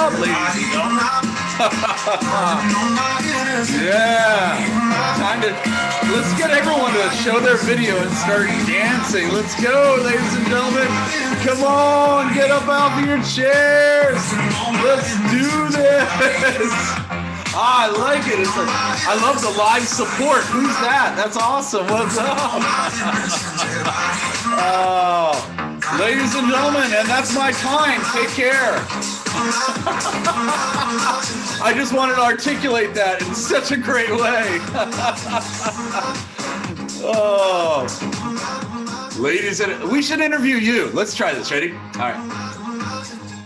up, ladies and gentlemen? Yeah. Let's get everyone to show their video and start dancing. Let's go, ladies and gentlemen. Come on, get up off your chairs. Let's do this. I like it. It's like, I love the live support. Who's that? That's awesome. What's up? Oh, ladies and gentlemen, and that's my time. Take care. I just wanted to articulate that in such a great way. Oh, ladies and we should interview you. Let's try this. Ready? All right.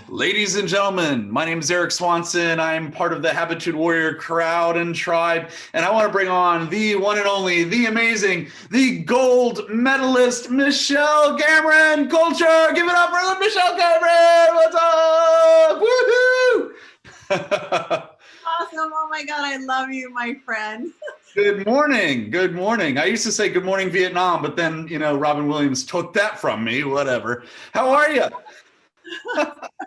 Ladies and gentlemen, my name is Eric Swanson. I'm part of the Habitude Warrior crowd and tribe, and I want to bring on the one and only, the amazing, the gold medalist, Michelle Cameron. Culture, give it up for Michelle Cameron. What's up? Woohoo! Awesome. Oh my God, I love you, my friend. Good morning. Good morning. I used to say good morning, Vietnam, but then, Robin Williams took that from me. Whatever. How are you?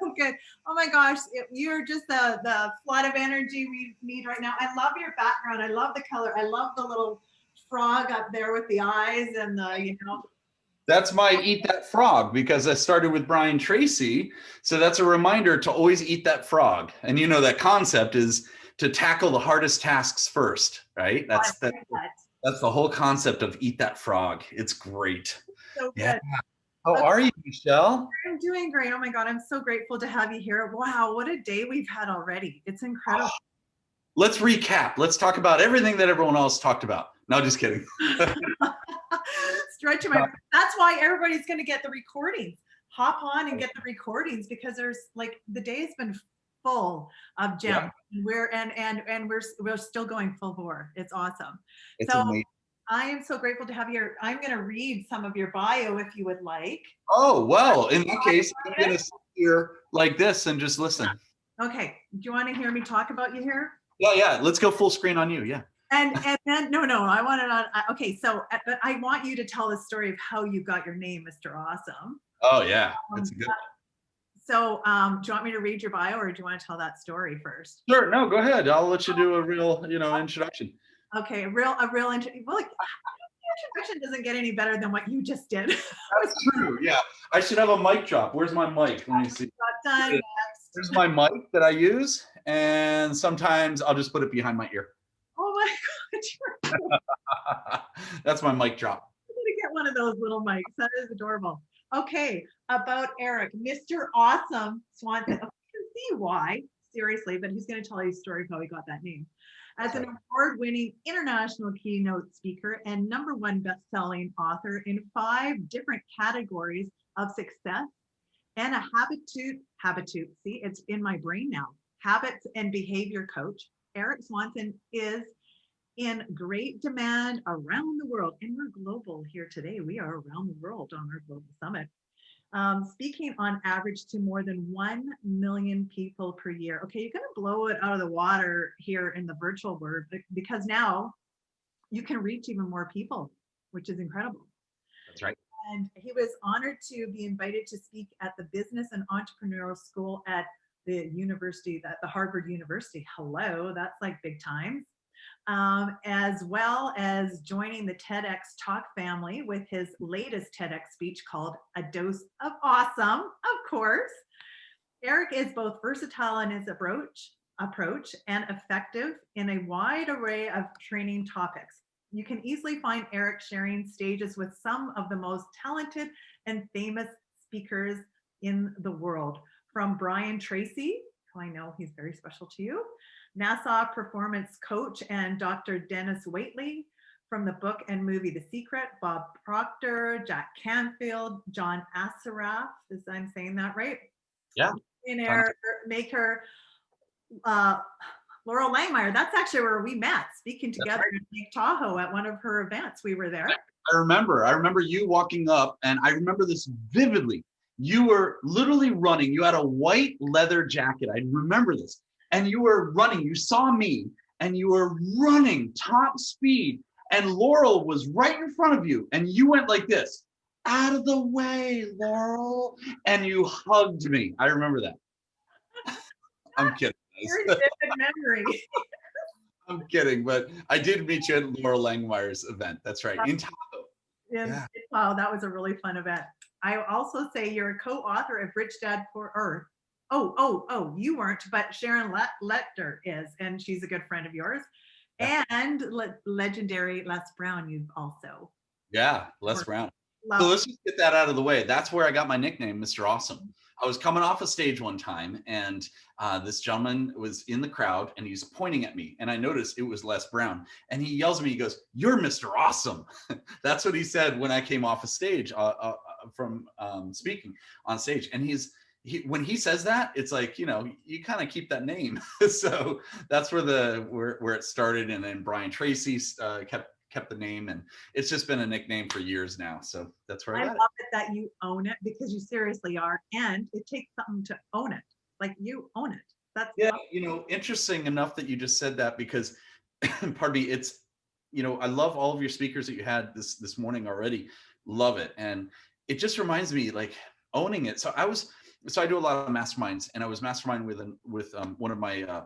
Okay. Oh my gosh, you're just the flood of energy we need right now. I love your background. I love the color. I love the little frog up there with the eyes and That's my Eat That Frog, because I started with Brian Tracy. So that's a reminder to always eat that frog. And that concept is to tackle the hardest tasks first, right? That's the whole concept of Eat That Frog. It's great. So good. Yeah. How are you, Michelle? I'm doing great. Oh my God, I'm so grateful to have you here. Wow, what a day we've had already. It's incredible. Let's recap. Let's talk about everything that everyone else talked about. No, just kidding. Stretching my. That's why everybody's going to get the recordings. Hop on and get the recordings, because there's the day has been full of gems. Yeah. We're still going full bore. It's awesome. It's amazing. I am so grateful to have you here. I'm going to read some of your bio if you would like. Oh, well, in that case, I'm going to sit here like this and just listen. Okay. Do you want to hear me talk about you here? Yeah. Let's go full screen on you. Yeah. And then, no, I want it on. Okay. So, but I want you to tell the story of how you got your name, Mr. Awesome. Oh, yeah. That's a good one. So, do you want me to read your bio, or do you want to tell that story first? Sure. No, go ahead. I'll let you do a real, introduction. Okay, a real introduction doesn't get any better than what you just did. That's true. Yeah, I should have a mic drop. Where's my mic? Let me see. Here's my mic that I use, and sometimes I'll just put it behind my ear. Oh my God! That's my mic drop. I'm gonna get one of those little mics. That is adorable. Okay, about Eric, Mr. Awesome Swanson. You can see why, seriously, but he's going to tell you a story of how he got that name. As an award-winning international keynote speaker and #1 best-selling author in 5 different categories of success, and a habitude, see, it's in my brain now, habits and behavior coach, Eric Swanson is in great demand around the world. And we're global here today. We are around the world on our global summit. Speaking on average to more than 1 million people per year. Okay, you're going to blow it out of the water here in the virtual world, because now you can reach even more people, which is incredible. That's right. And he was honored to be invited to speak at the Business and Entrepreneurial School at the university, the Harvard University. Hello, that's like big time. As well as joining the TEDx Talk family with his latest TEDx speech called A Dose of Awesome, of course. Eric is both versatile in his approach and effective in a wide array of training topics. You can easily find Eric sharing stages with some of the most talented and famous speakers in the world, from Brian Tracy, who I know he's very special to you, NASA performance coach, and Dr. Dennis Waitley, from the book and movie The Secret, Bob Proctor, Jack Canfield, John Assaraf, is I'm saying that right? Yeah. Millionaire maker, Laurel Langmeyer. That's actually where we met, speaking together in Lake Tahoe at one of her events. We were there. I remember you walking up, and I remember this vividly. You were literally running. You had a white leather jacket. I remember this. And you were running. You saw me, and you were running top speed. And Laurel was right in front of you. And you went like this, out of the way, Laurel. And you hugged me. I remember that. I'm kidding, Very guys. vivid memory. I'm kidding, but I did meet you at Laura Langmeyer's event. That's right. In Tahoe. And Yeah. wow, that was a really fun event. I also say you're a co-author of Rich Dad Poor Earth. Oh, you weren't, but Sharon Lecter is, and she's a good friend of yours. Yeah. And legendary Les Brown, you've also. Yeah. Les Brown. So Love. let's just get that out of the way. That's where I got my nickname, Mr. Awesome. I was coming off a stage one time, and this gentleman was in the crowd, and he's pointing at me, and I noticed it was Les Brown, and he yells at me. He goes, "You're Mr. Awesome." That's what he said when I came off a stage from speaking on stage, and when he says that, it's like, you know, you kind of keep that name. So that's where it started, and then Brian Tracy kept the name, and it's just been a nickname for years now. So that's where I I got it. love it that you own it because you seriously are, and it takes something to own it. Like you own it. That's Yeah, you know, interesting enough that you just said that, because pardon me, it's, you know, I love all of your speakers that you had this morning already. Love it. And it just reminds me, like, owning it. So I do a lot of masterminds, and I was mastermind with one of my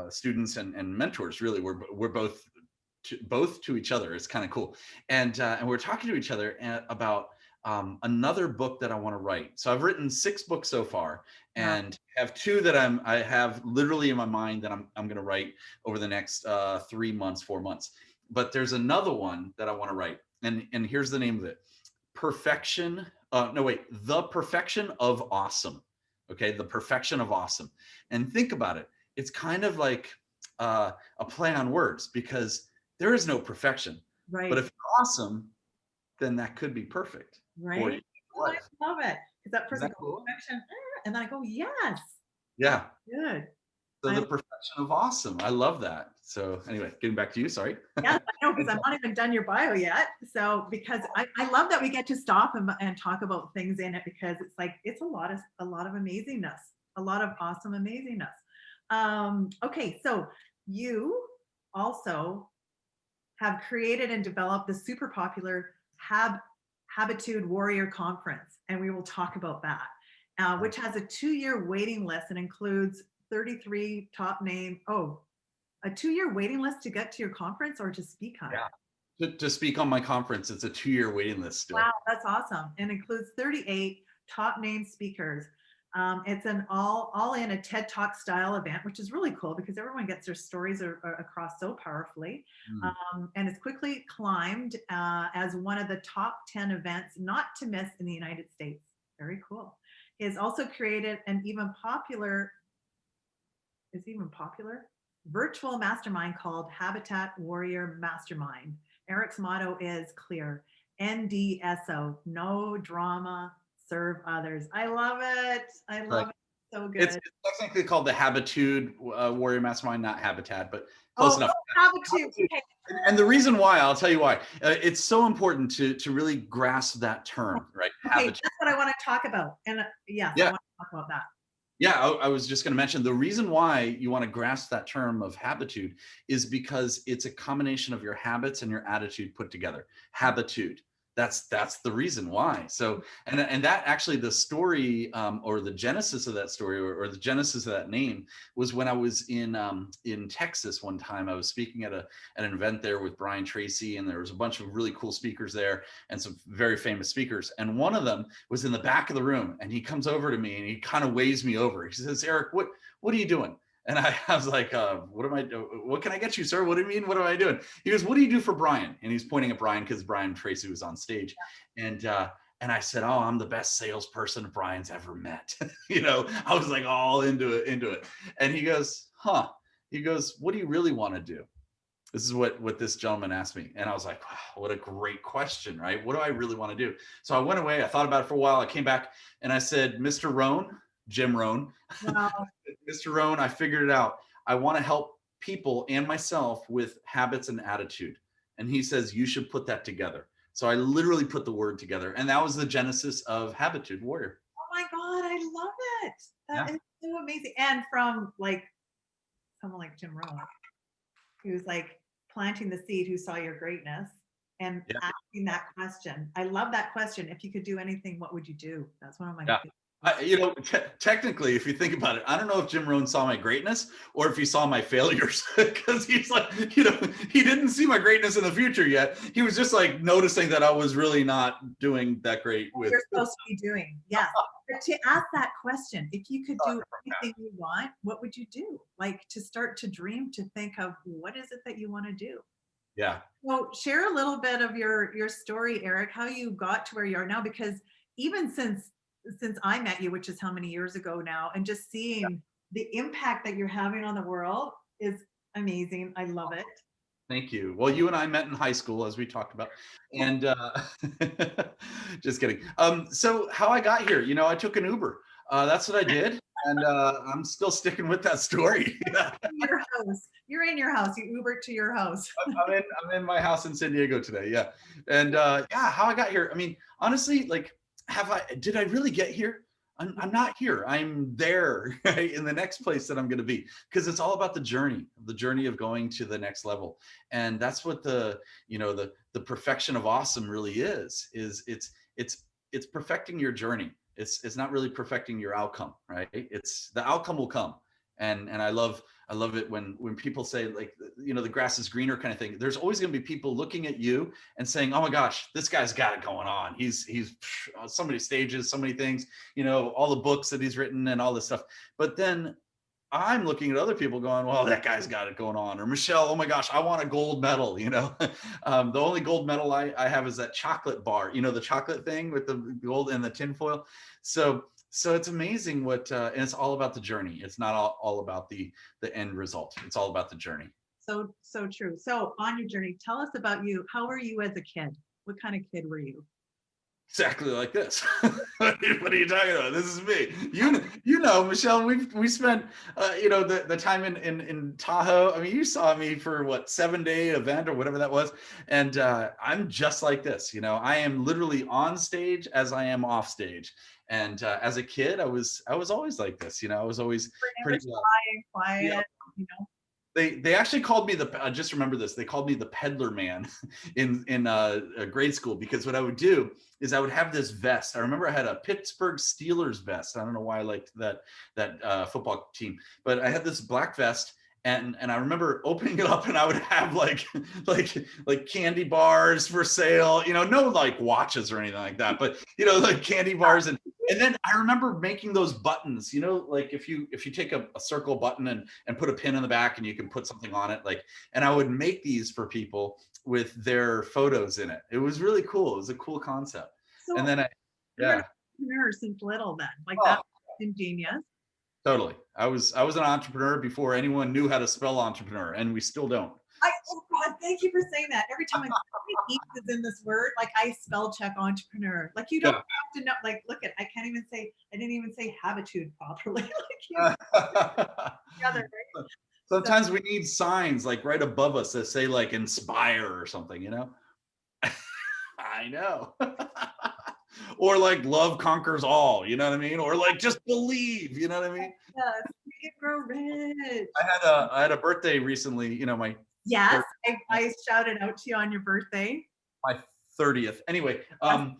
students and mentors. Really, we're both to each other. It's kind of cool. And we're talking to each other about another book that I want to write. So I've written 6 books so far, wow. and have 2 that I have literally in my mind that I'm going to write over the next 3 months, 4 months. But there's another one that I want to write, and here's the name of it: Perfection. No, wait, The Perfection of Awesome. Okay, The Perfection of Awesome. And think about it. It's kind of like a play on words, because there is no perfection. But Right. if you're awesome, then that could be perfect for you Right. in Oh, life. I love it. Because at Is first I that go cool? perfection, and then I go yes. That's Yeah. good. So I the perfection of awesome. I love that. So anyway, getting back to you. Sorry. Yes, I know, because I'm not even done your bio yet. So because I love that we get to stop and talk about things in it, because it's like it's a lot of amazingness, a lot of awesome amazingness. Okay, so you also have created and developed the super popular Habitude Warrior Conference, and we will talk about that, which has a 2-year waiting list and includes 33 top name. Oh, a 2-year waiting list to get to your conference or to speak on Yeah. it? To speak on my conference, it's a 2-year waiting list Wow, still. that's awesome. And includes 38 top name speakers. It's an all in a TED Talk style event, which is really cool because everyone gets their stories across so powerfully. Mm. And it's quickly climbed as one of the top 10 events not to miss in the United States. Very cool. He has also created an even popular virtual mastermind called Habitat Warrior Mastermind. Eric's motto is clear: NDSO, no drama, serve others. I love it. I Right. love it. So It's, good. it's technically called the Habitude Warrior Mastermind, not Habitat, but close Oh, enough. Habitude. Okay. And the reason why, I'll tell you why. It's so important to really grasp that term, right? Okay, Habitude. that's what I want to talk about. And yes, I Yeah. want to talk about that. Yeah, I was just going to mention the reason why you want to grasp that term of habitude is because it's a combination of your habits and your attitude put together. Habitude. That's the reason why. So and that actually, the story or the genesis of that story, or the genesis of that name, was when I was in Texas one time. I was speaking at an event there with Brian Tracy, and there was a bunch of really cool speakers there and some very famous speakers. And one of them was in the back of the room, and he comes over to me and he kind of waves me over. He says, "Eric, what are you doing?" And I was like, "What am I doing? What can I get you, sir? What do you mean? What am I doing?" He goes, "What do you do for Brian?" And he's pointing at Brian because Brian Tracy was on stage. And I said, "Oh, I'm the best salesperson Brian's ever met." You know, I was like all into it. And he goes, "Huh?" He goes, "What do you really want to do?" This is what this gentleman asked me. And I was like, wow, what a great question, right? What do I really want to do? So I went away, I thought about it for a while. I came back and I said, "Mr. Rohn, Jim Rohn, Wow. Mr. Rohn, I figured it out. I want to help people and myself with habits and attitude." And he says, "You should put that together." So I literally put the word together. And that was the genesis of Habitude Warrior. Oh my God, I love it. Yeah. That is so amazing. And from like someone like Jim Rohn, who's like planting the seed, who saw your greatness and Yeah. asking that question. I love that question. If you could do anything, what would you do? That's one of my Yeah. Technically, if you think about it, I don't know if Jim Rohn saw my greatness or if he saw my failures, because he's like, he didn't see my greatness in the future yet. He was just like noticing that I was really not doing that great What with. you're supposed to be doing. Yes. But to ask that question, if you could do anything you want, what would you do? Like to start to dream, to think of what is it that you want to do? Yeah. So share a little bit of your story, Eric, how you got to where you are now, because even since I met you, which is how many years ago now, and just seeing the impact that you're having on the world is amazing. I love it. Thank you. Well, you and I met in high school, as we talked about, and just kidding. So how I got here, I took an Uber. That's what I did, and I'm still sticking with that story. In your house. You're in your house. You Uber to your house. I'm in my house in San Diego today. Yeah, and yeah, how I got here. I mean, honestly, like, did I really get here? I'm not here. I'm there, right, in the next place that I'm going to be, because it's all about the journey of going to the next level, and that's what the perfection of awesome really is. It's perfecting your journey. It's not really perfecting your outcome, right? It's the outcome will come, and I love it when people say, like, the grass is greener kind of thing. There's always going to be people looking at you and saying, oh my gosh, this guy's got it going on. He's on so many stages, so many things, all the books that he's written and all this stuff. But then I'm looking at other people going, well, that guy's got it going on. Or Michelle, oh my gosh, I want a gold medal. The only gold medal I have is that chocolate bar, the chocolate thing with the gold and the tinfoil. So it's amazing and it's all about the journey. It's not all about the end result. It's all about the journey. So true. So on your journey, tell us about you. How were you as a kid? What kind of kid were you? Exactly like this. What are you talking about? This is me. Michelle, we spent the time in Tahoe. I mean, you saw me for what, 7-day event or whatever that was, and I'm just like this. I am literally on stage as I am off stage. And as a kid, I was always like this. I was always Never pretty. shy and Yeah. quiet, you know. They actually called me I just remember this. They called me the peddler man in grade school, because what I would do is I would have this vest. I remember I had a Pittsburgh Steelers vest. I don't know why I liked that football team, but I had this black vest. And I remember opening it up, and I would have like candy bars for sale, no like watches or anything like that, but like candy bars. And then I remember making those buttons, like if you take a circle button and put a pin in the back, and you can put something on it, like, and I would make these for people with their photos in it. It was really cool. It was a cool concept. So And then you're an yeah. entrepreneur since little then. Like Oh, that's ingenious. totally. I was an entrepreneur before anyone knew how to spell entrepreneur, and we still don't. Oh God, thank you for saying that. Every time I is in this word, like I spell check entrepreneur. Like you don't have to know. Like, look at, I didn't even say habitude properly. Like you together, right? Sometimes we need signs like right above us that say like inspire or something, I know. Or like love conquers all, you know what I mean? Or like just believe, you know what I mean? Yes, make it grow rich. I had a birthday recently, Yes, I shouted out to you on your birthday. my 30th. Anyway, and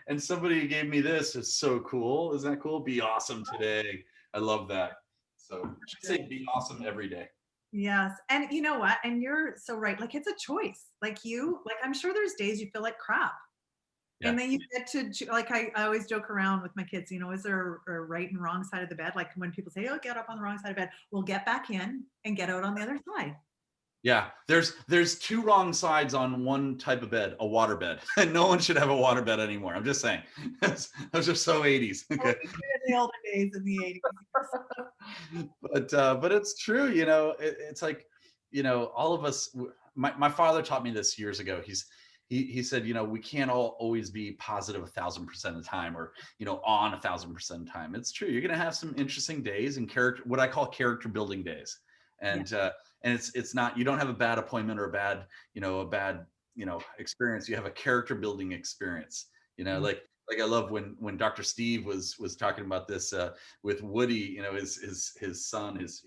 and somebody gave me this. It's so cool. Isn't that cool? Be awesome today. I love that. So I should say be awesome every day. Yes. And you know what? And you're so right. Like it's a choice. Like I'm sure there's days you feel like crap. Yeah. And then you get to, like, I always joke around with my kids, is there a right and wrong side of the bed? Like when people say, oh, get up on the wrong side of bed, we'll get back in and get out on the other side. Yeah, there's two wrong sides on one type of bed, a water bed. And no one should have a water bed anymore. I'm just saying. Those are so 80s. Okay. In the older days, in the 80s. But it's true, it's like, all of us, my father taught me this years ago. He said, we can't all always be positive 1,000% of the time, or, on 1,000% of the time. It's true. You're going to have some interesting days and what I call character building days. And, and it's not, you don't have a bad appointment or a bad experience. You have a character building experience, like I love when Dr. Steve was talking about this with Woody, his son, his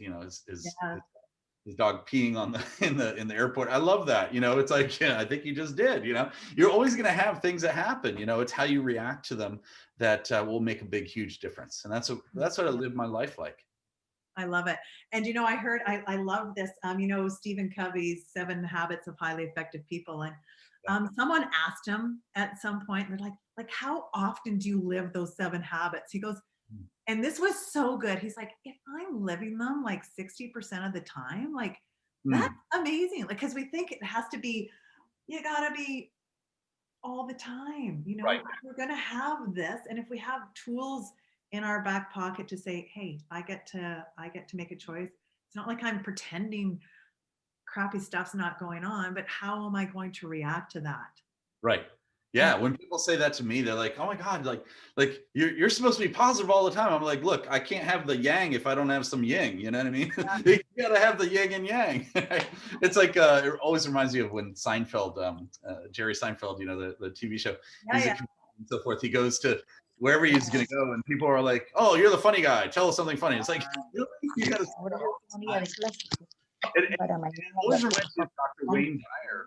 his dog peeing on the in the airport. I love that. It's like, I think you just did. You're always going to have things that happen. It's how you react to them that will make a big, huge difference. And that's what I live my life like. I love it. And I love this. Stephen Covey's 7 Habits of Highly Effective People. And someone asked him at some point, they're like, how often do you live those 7 habits? He goes, and this was so good. He's like, if I'm living them like 60% of the time, like that's amazing. Like, because we think it has to be, you gotta be all the time. Right. We're gonna have this, and if we have tools in our back pocket to say, hey, I get to make a choice. It's not like I'm pretending crappy stuff's not going on, but how am I going to react to that? Right. Yeah. When people say that to me, they're like, oh my God, like you're supposed to be positive all the time. I'm like, look, I can't have the yang if I don't have some yin. You know what I mean? Yeah. You gotta have the yin and yang. It's like, it always reminds me of when Seinfeld, Jerry Seinfeld, the TV show, he's a comedian and so forth. He goes to wherever he's going to go, and people are like, oh, you're the funny guy. Tell us something funny. It's like, really? You gotta it always reminds me of Dr. Wayne Dyer.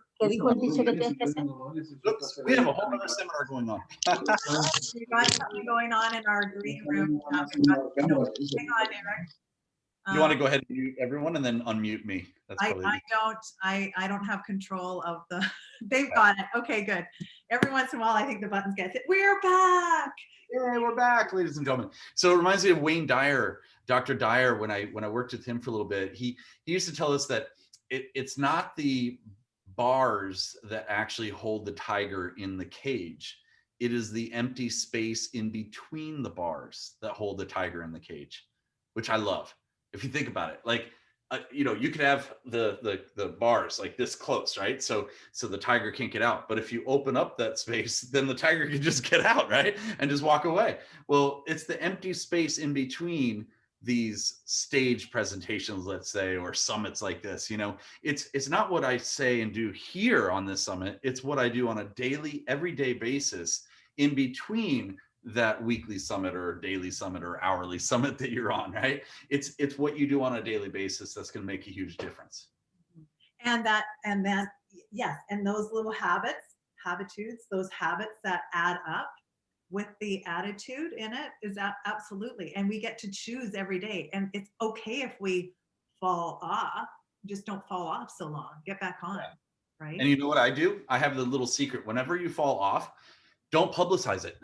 Oops, we have a whole other seminar going on. We've got something going on in our green room. Hang on, Eric. You want to go ahead and mute everyone and then unmute me? That's probably I don't have control of the. They've got it. Okay, good. Every once in a while, I think the buttons get hit. We're back. Yay, we're back, ladies and gentlemen. So it reminds me of Wayne Dyer, Dr. Dyer. When I worked with him for a little bit, he used to tell us that it's not the bars that actually hold the tiger in the cage. It is the empty space in between the bars that hold the tiger in the cage, which I love. If you think about it, like, you could have the bars like this close, right? So the tiger can't get out. But if you open up that space, then the tiger can just get out, right? And just walk away. Well, it's the empty space in between these stage presentations, let's say, or summits like this. It's not what I say and do here on this summit. It's what I do on a daily, everyday basis in between that weekly summit or daily summit or hourly summit that you're on, right? It's what you do on a daily basis that's going to make a huge difference. And then yes, and those little habitudes, those habits that add up with the attitude in it is absolutely. And we get to choose every day. And it's okay if we fall off, just don't fall off so long. Get back on, right? And you know what I do? I have the little secret. Whenever you fall off, don't publicize it,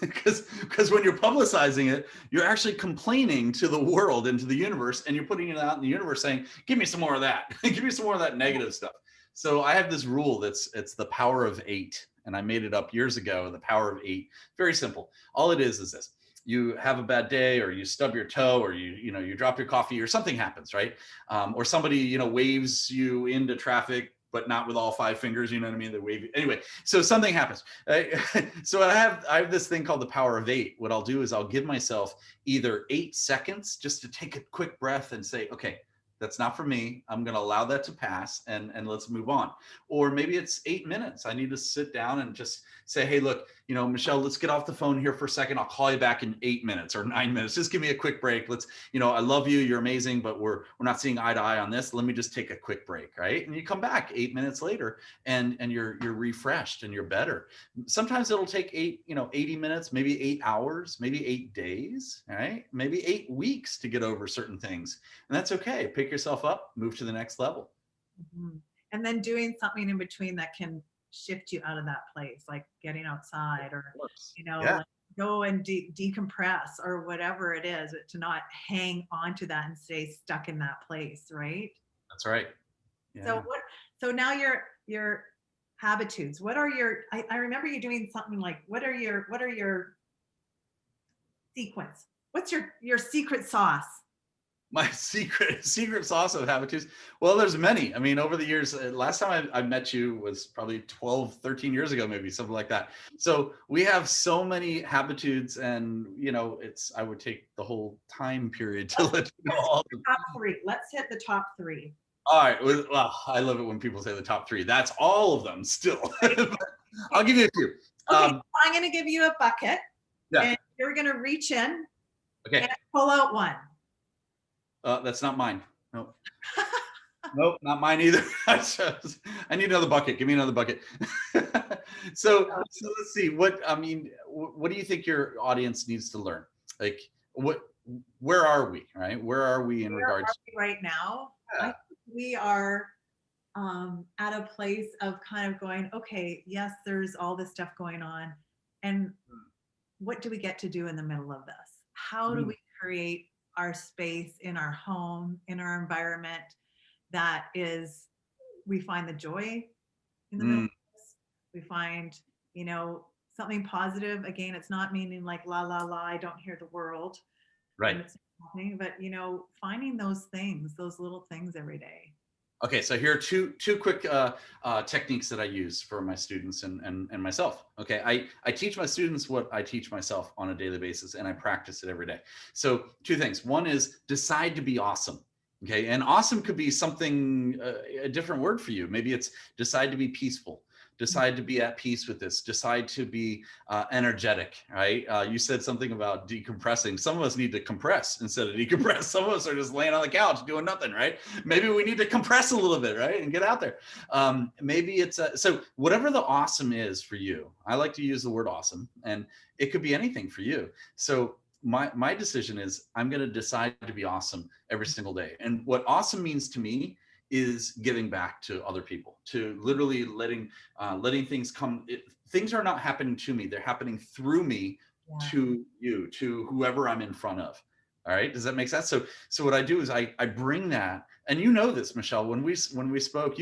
because when you're publicizing it, you're actually complaining to the world and to the universe, and you're putting it out in the universe saying, give me some more of that. Give me some more of that negative stuff. So I have this rule it's the power of 8. And I made it up years ago, the power of 8. Very simple. All it is this. You have a bad day, or you stub your toe, or you drop your coffee, or something happens, right? Or somebody, waves you into traffic, but not with all 5 fingers, you know what I mean? They wave you. Anyway, so something happens. So I have this thing called the power of 8. What I'll do is I'll give myself either 8 seconds just to take a quick breath and say, okay, that's not for me. I'm going to allow that to pass and let's move on. Or maybe it's 8 minutes. I need to sit down and just say, hey, look, Michelle, let's get off the phone here for a second. I'll call you back in 8 minutes or 9 minutes. Just give me a quick break. Let's, I love you. You're amazing, but we're not seeing eye to eye on this. Let me just take a quick break. Right. And you come back 8 minutes later and you're refreshed and you're better. Sometimes it'll take 80 minutes, maybe 8 hours, maybe 8 days, right? Maybe 8 weeks to get over certain things. And that's okay. Pick yourself up, move to the next level. Mm-hmm. And then doing something in between that can shift you out of that place, like getting outside or, like go and decompress or whatever it is, but to not hang on to that and stay stuck in that place, right? That's right. Yeah. So now your habitudes, what are your, I remember you doing something like, what are your sequence? What's your secret sauce? My secret sauce of habitudes. Well, there's many. I mean, over the years, last time I met you was probably 12, 13 years ago, maybe something like that. So we have so many habitudes, and I would take the whole time period to let you know all the top 3. Let's hit the top 3. All right. Well, I love it when people say the top 3. That's all of them still. I'll give you a few. Okay, I'm going to give you a bucket. Yeah. And you're going to reach in. Okay. And pull out one. That's not mine. No. Nope, not mine either. I need another bucket. Give me another bucket. So let's see. What do you think your audience needs to learn? Like, where are we? Right? Where are we in Where regards? are we right now? I Yeah. think we are at a place of kind of going, okay, yes, there's all this stuff going on. And what do we get to do in the middle of this? How do Mm, we create our space in our home, in our environment that is, we find the joy in the middle mm, of this? We find, you know, something positive. Again, it's not meaning like la la la, I don't hear the world right. and it's not happening, but you know, finding those things, those little things every day. Okay, so here are two quick techniques that I use for my students and myself. Okay, I teach my students what I teach myself on a daily basis, and I practice it every day. So two things. One is decide to be awesome. Okay, and awesome could be something a different word for you. Maybe it's decide to be peaceful. Decide to be at peace with this. Decide to be energetic. Right? You said something about decompressing. Some of us need to compress instead of decompress. Some of us are just laying on the couch doing nothing. Right? Maybe we need to compress a little bit, right, and get out there. Maybe it's so whatever the awesome is for you. I like to use the word awesome, and it could be anything for you. So my decision is I'm going to decide to be awesome every single day. And what awesome means to me is giving back to other people, to literally letting things come. Things are not happening to me; they're happening through me Yeah. to you, to whoever I'm in front of. All right, does that make sense? So what I do is I bring that, and you know this, Michelle. When we spoke,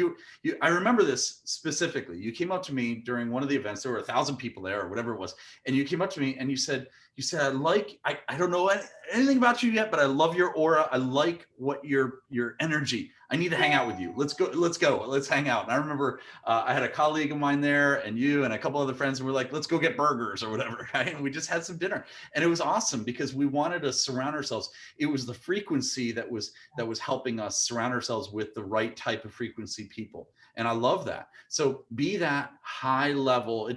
I remember this specifically. You came up to me during one of the events. There were 1,000 people there, or whatever it was, and you came up to me and you said, I don't know anything about you yet, but I love your aura. I like what your energy. I need to hang out with you. Let's go, let's hang out. And I remember I had a colleague of mine there, and you and a couple other friends, and we're like, let's go get burgers or whatever, right? And we just had some dinner, and it was awesome because we wanted to surround ourselves. It was the frequency that was helping us surround ourselves with the right type of frequency people. And I love that. So be that high level.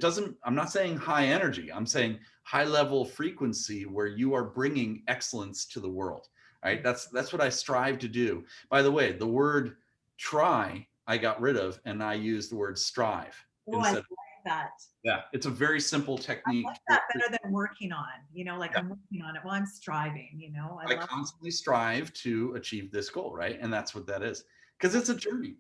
I'm not saying high energy. I'm saying high level frequency where you are bringing excellence to the world. Right? That's what I strive to do. By the way, the word try I got rid of, and I use the word strive Oh, I instead. like that. Yeah, it's a very simple I like technique. that better than working on, you know, like Yeah, I'm working on it. Well, I'm striving, you know, I I love. constantly strive to achieve this goal, right? And that's what that is, because it's a journey.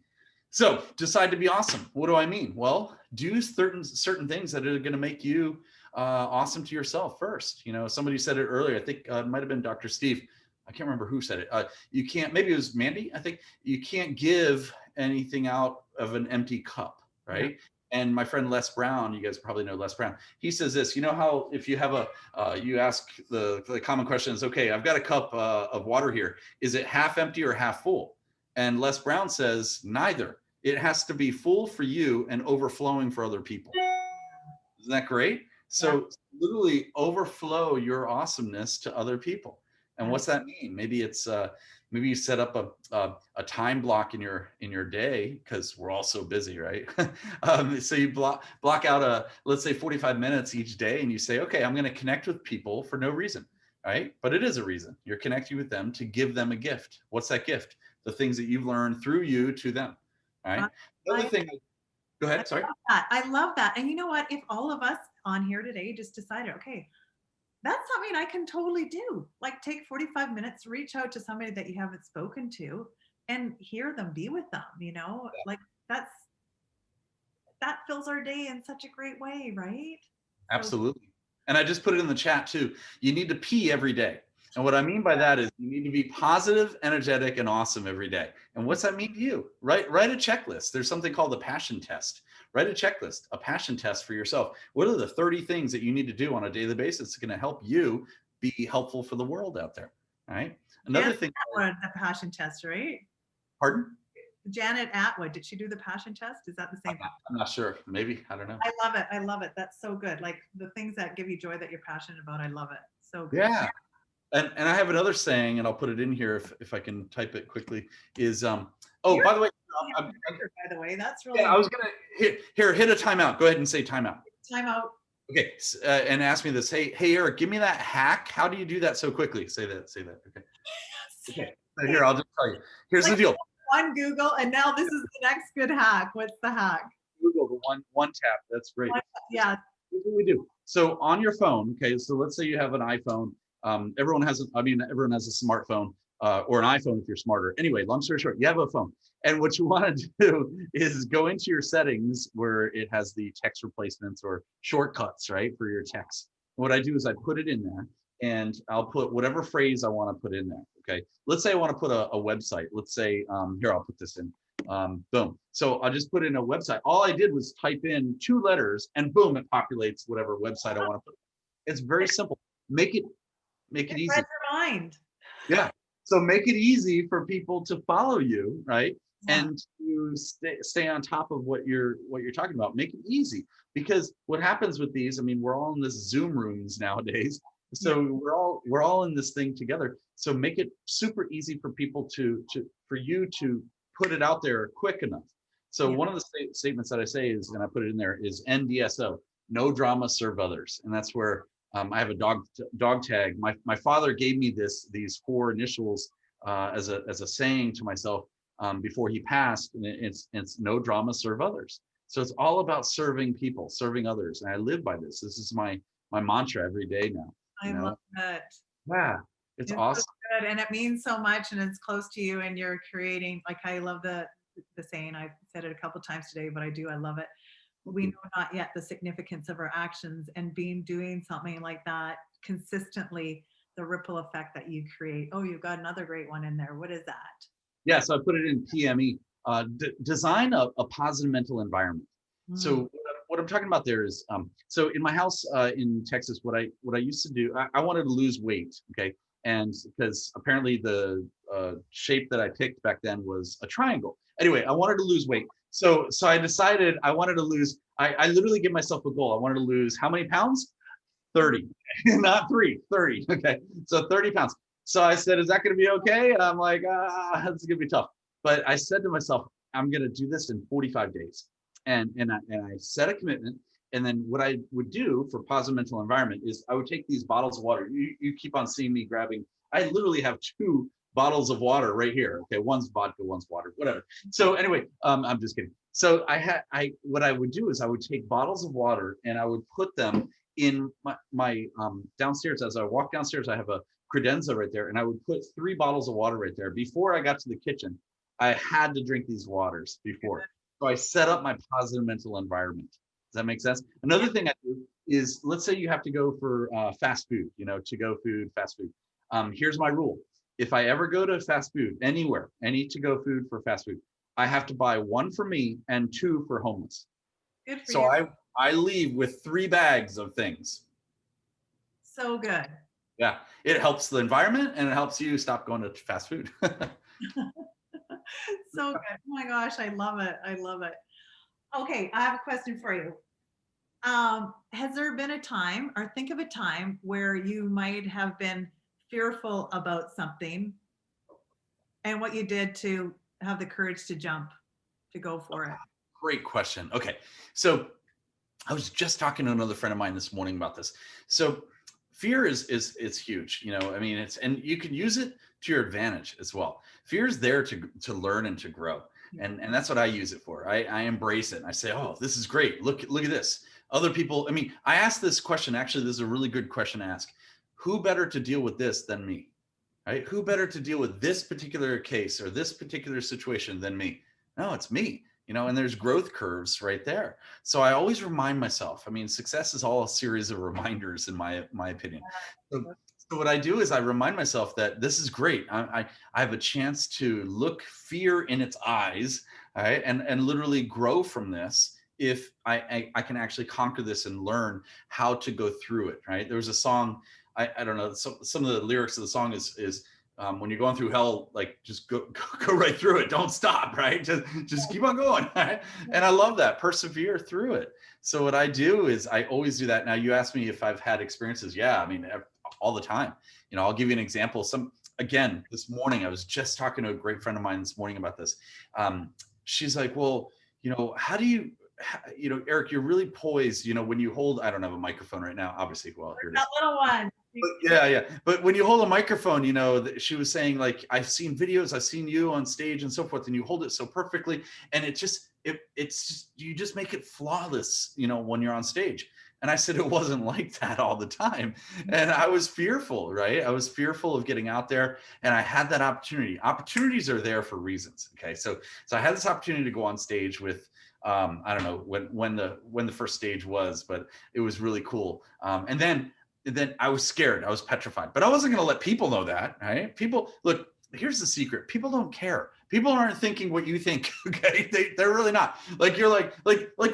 So decide to be awesome. What do I mean? Well, do certain things that are going to make you awesome to yourself first. You know, somebody said it earlier. I think it might have been Dr. Steve. I can't remember who said it. You can't. Maybe it was Mandy. I think you can't give anything out of an empty cup, Yeah. right? And my friend Les Brown, you guys probably know Les Brown. He says this. You know how if you have you ask the common question is, okay, I've got a cup of water here. Is it half empty or half full? And Les Brown says neither. It has to be full for you and overflowing for other people. Isn't that great? Yeah. So literally overflow your awesomeness to other people. And Yeah. what's that mean? Maybe it's maybe you set up a time block in your day, because we're all so busy, right? So you block out let's say 45 minutes each day, and you say, okay, I'm going to connect with people for no reason, right? But it is a reason. You're connecting with them to give them a gift. What's that gift? The things that you've learned through you to them. All right. Another I, thing. Go I ahead. Sorry. love that. I love that. And you know what? If all of us on here today just decided, okay, that's something I can totally do. Like take 45 minutes, reach out to somebody that you haven't spoken to and hear them, be with them, you know, like that's, that fills our day in such a great way, right? So Absolutely. And I just put it in the chat too. You need to pee every day. And what I mean by that is you need to be positive, energetic, and awesome every day. And what's that mean to you? Write a checklist. There's something called the passion test. Write a checklist, a passion test for yourself. What are the 30 things that you need to do on a daily basis that's going to help you be helpful for the world out there? All right. Another Janet thing. Atwood, the passion test, right? Pardon? Janet Atwood, did she do the passion test? Is that the same? I'm not sure. Maybe. I don't know. I love it. I love it. That's so good. Like the things that give you joy that you're passionate about. I love it. So good. Yeah. And I have another saying, and I'll put it in here if I can type it quickly, is oh, You're by the way, a writer, by the way, that's really yeah, I was gonna hit a timeout. Go ahead and say timeout. time out. Okay, and ask me this. Hey, Eric, give me that hack. How do you do that so quickly? Say that. Okay. Okay. So here, I'll just tell you. Here's the Like deal. one Google, and now this is the next good hack. What's the hack? Google the one tap. That's great. Yeah. Here's what we do. So on your phone, okay. So let's say you have an iPhone. Everyone has everyone has a smartphone or an iPhone if you're smarter. Anyway, long story short, you have a phone, and what you want to do is go into your settings where it has the text replacements or shortcuts, right, for your text. What I do is I put it in there, and I'll put whatever phrase I want to put in there. Okay. Let's say I want to put a website. Let's say here, I'll put this in. Boom. So I just put in a website. All I did was type in 2 letters, and boom, it populates whatever website I want to put. It's very simple. Make it easy. Read your mind. Yeah. So make it easy for people to follow you, right? Yeah. And to stay on top of what you're talking about. Make it easy, because what happens with these, I mean, we're all in this Zoom rooms nowadays. So we're all in this thing together. So make it super easy for people for you to put it out there quick enough. So one of the statements that I say is, and I put it in there, is NDSO, no drama, serve others. And that's where I have a dog tag. My father gave me these 4 initials as a saying to myself before he passed, and it's no drama, serve others. So it's all about serving people, serving others, and I live by this. This is my mantra every day now. I love that. Yeah, it's awesome. So good, and it means so much, and it's close to you, and you're creating. Like, I love the saying. I've said it a couple times today, but I love it. We know not yet the significance of our actions, and doing something like that consistently, the ripple effect that you create. Oh, you've got another great one in there. What is that? Yeah, so I put it in PME. Design a positive mental environment. So what I'm talking about there is, so in my house in Texas, what I used to do, I wanted to lose weight, okay, and because apparently the shape that I picked back then was a triangle. Anyway, I wanted to lose weight, so I decided I wanted to lose. I literally gave myself a goal. I wanted to lose how many pounds? 30, not 3, 30. Okay, so 30 pounds. So I said, is that going to be okay? And I'm like, this is going to be tough. But I said to myself, I'm going to do this in 45 days. And I set a commitment. And then what I would do for positive mental environment is I would take these bottles of water. You keep on seeing me grabbing. I literally have 2 bottles of water right here. Okay, one's vodka, one's water, whatever. So anyway, I'm just kidding. So what I would do is I would take bottles of water and I would put them in my downstairs. As I walk downstairs, I have a credenza right there, and I would put 3 bottles of water right there. Before I got to the kitchen, I had to drink these waters before. So I set up my positive mental environment. Does that make sense? Another thing I do is, let's say you have to go for fast food, to-go food, fast food. Here's my rule. If I ever go to fast food anywhere, any to-go food for fast food, I have to buy 1 for me and 2 for homeless. Good for so you. I leave with 3 bags of things. So good. Yeah, it helps the environment and it helps you stop going to fast food. So good. Oh my gosh, I love it. I love it. Okay, I have a question for you. Has there been a time, or think of a time, where you might have been fearful about something and what you did to have the courage to jump, to go for it? Great question. Okay, so I was just talking to another friend of mine this morning about this. So fear is huge. I mean, and you can use it to your advantage as well. Fear is there to learn and to grow. And that's what I use it for. I embrace it. And I say, oh, this is great. Look at this. Other people, I mean, I asked this question. Actually, this is a really good question to ask. Who better to deal with this than me? Right? Who better to deal with this particular case or this particular situation than me? No, it's me. And there's growth curves right there. So I always remind myself, I mean, success is all a series of reminders in my opinion. So what I do is I remind myself that this is great. I have a chance to look fear in its eyes, right? And literally grow from this if I can actually conquer this and learn how to go through it, right? There was a song, I don't know, some of the lyrics of the song is when you're going through hell, like just go right through it. Don't stop, right? Just keep on going. Right? And I love that. Persevere through it. So what I do is I always do that. Now you asked me if I've had experiences. Yeah, I mean, all the time. I'll give you an example. Again, this morning, I was just talking to a great friend of mine this morning about this. She's like, well, how do you, Eric, you're really poised, when you hold, I don't have a microphone right now, obviously. Well, here it is. That little one. Yeah. But when you hold a microphone, she was saying like, I've seen videos, I've seen you on stage and so forth, and you hold it so perfectly, and it's just, you just make it flawless, when you're on stage. And I said it wasn't like that all the time, and I was fearful, right? I was fearful of getting out there, and I had that opportunity. Opportunities are there for reasons. Okay, so I had this opportunity to go on stage with. I don't know when the first stage was, but it was really cool. And then I was scared. I was petrified, but I wasn't going to let people know that, right? People, look, here's the secret. People don't care. People aren't thinking what you think. Okay. They're really not. Like, you're like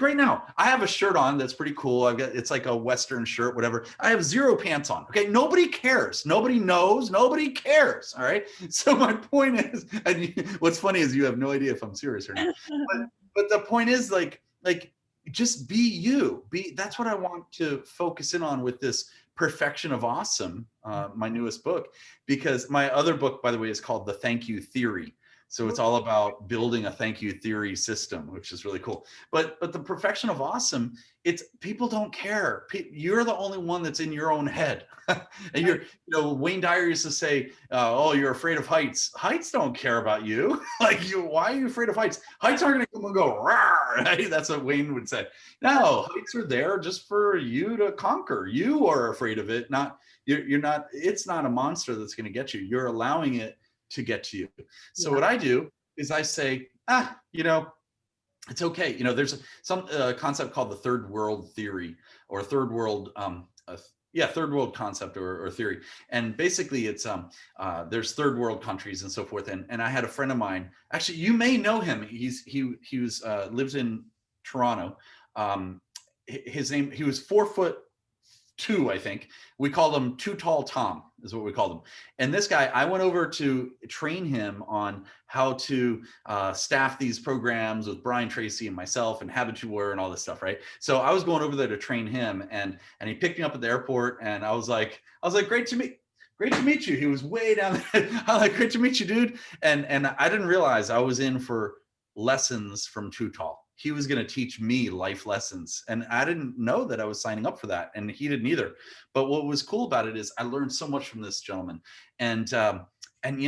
right now, I have a shirt on that's pretty cool. It's like a Western shirt, whatever. I have zero pants on. Okay. Nobody cares. Nobody knows. Nobody cares. All right. So my point is, and what's funny is you have no idea if I'm serious or not. But the point is like, just be you. That's what I want to focus in on with this Perfection of Awesome, my newest book, because my other book, by the way, is called The Thank You Theory. So it's all about building a thank you theory system, which is really cool. But the Perfection of Awesome, it's people don't care. You're the only one that's in your own head. And Wayne Dyer used to say, "Oh, you're afraid of heights. Heights don't care about you. Why are you afraid of heights? Heights aren't going to come and go. Rawr, right? That's what Wayne would say. No, heights are there just for you to conquer. You are afraid of it. Not you're not. It's not a monster that's going to get you. You're allowing it to get to you. So what I do is I say, it's okay. There's some concept called the third world theory, or third world, third world concept or theory. And basically it's, there's third world countries and so forth. And I had a friend of mine, actually, you may know him. He was, lives in Toronto. His name, he was 4'2", I think. We called him Too Tall Tom, is what we called him. And this guy, I went over to train him on how to staff these programs with Brian Tracy and myself and Habitude Warrior and all this stuff, right? So I was going over there to train him, and he picked me up at the airport, and I was like, great to meet you. He was way down there. I'm like, great to meet you, dude. And I didn't realize I was in for lessons from Too Tall. He was going to teach me life lessons, and I didn't know that I was signing up for that, and he didn't either. But what was cool about it is I learned so much from this gentleman, and he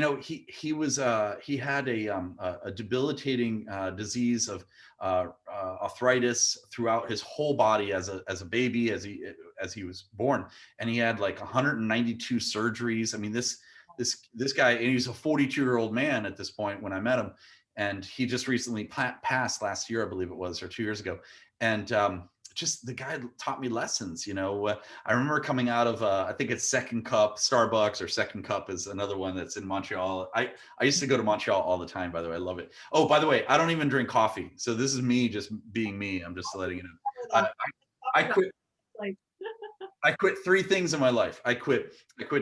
had a debilitating disease of arthritis throughout his whole body as a baby, as he was born, and he had like 192 surgeries. I mean, this guy, and he's a 42-year-old man at this point when I met him. And he just recently passed last year, I believe it was, or 2 years ago. And just the guy taught me lessons. I remember coming out of, I think it's Second Cup, Starbucks, or Second Cup is another one that's in Montreal. I used to go to Montreal all the time, by the way. I love it. Oh, by the way, I don't even drink coffee. So this is me just being me. I'm just letting you know. I quit. I quit 3 things in my life. I quit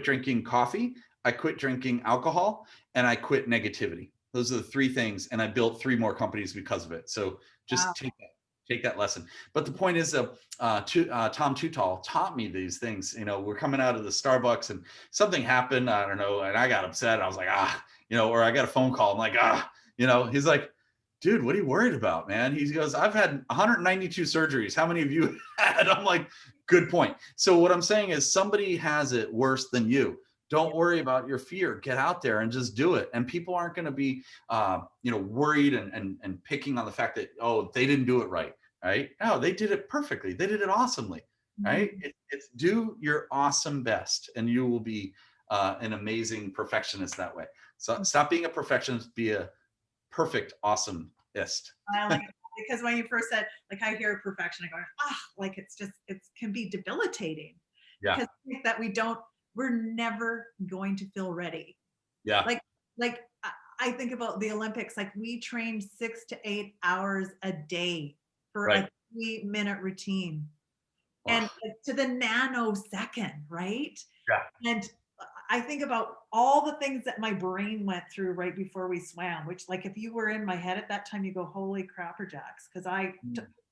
drinking coffee, I quit drinking alcohol, and I quit negativity. Those are the 3 things, and I built 3 more companies because of it. So just take that lesson. But the point is, Tom Too Tall taught me these things. We're coming out of the Starbucks, and something happened. I don't know, and I got upset. I was like, or I got a phone call. I'm like, He's like, dude, what are you worried about, man? He goes, I've had 192 surgeries. How many of you had? I'm like, good point. So what I'm saying is, somebody has it worse than you. Don't worry about your fear. Get out there and just do it. And people aren't going to be, worried and picking on the fact that, oh, they didn't do it right. Right? No, they did it perfectly. They did it awesomely. Right? It's do your awesome best, and you will be an amazing perfectionist that way. So stop being a perfectionist. Be a perfect awesomist. I like it, because when you first said, like, I hear perfection, I go, like, it can be debilitating. Yeah. Because that we're never going to feel ready. Yeah. Like I think about the Olympics, like we trained 6 to 8 hours a day for a 3-minute routine. And to the nanosecond, right? Yeah. And I think about all the things that my brain went through right before we swam, which, like, if you were in my head at that time, you go, holy crapperjacks, because I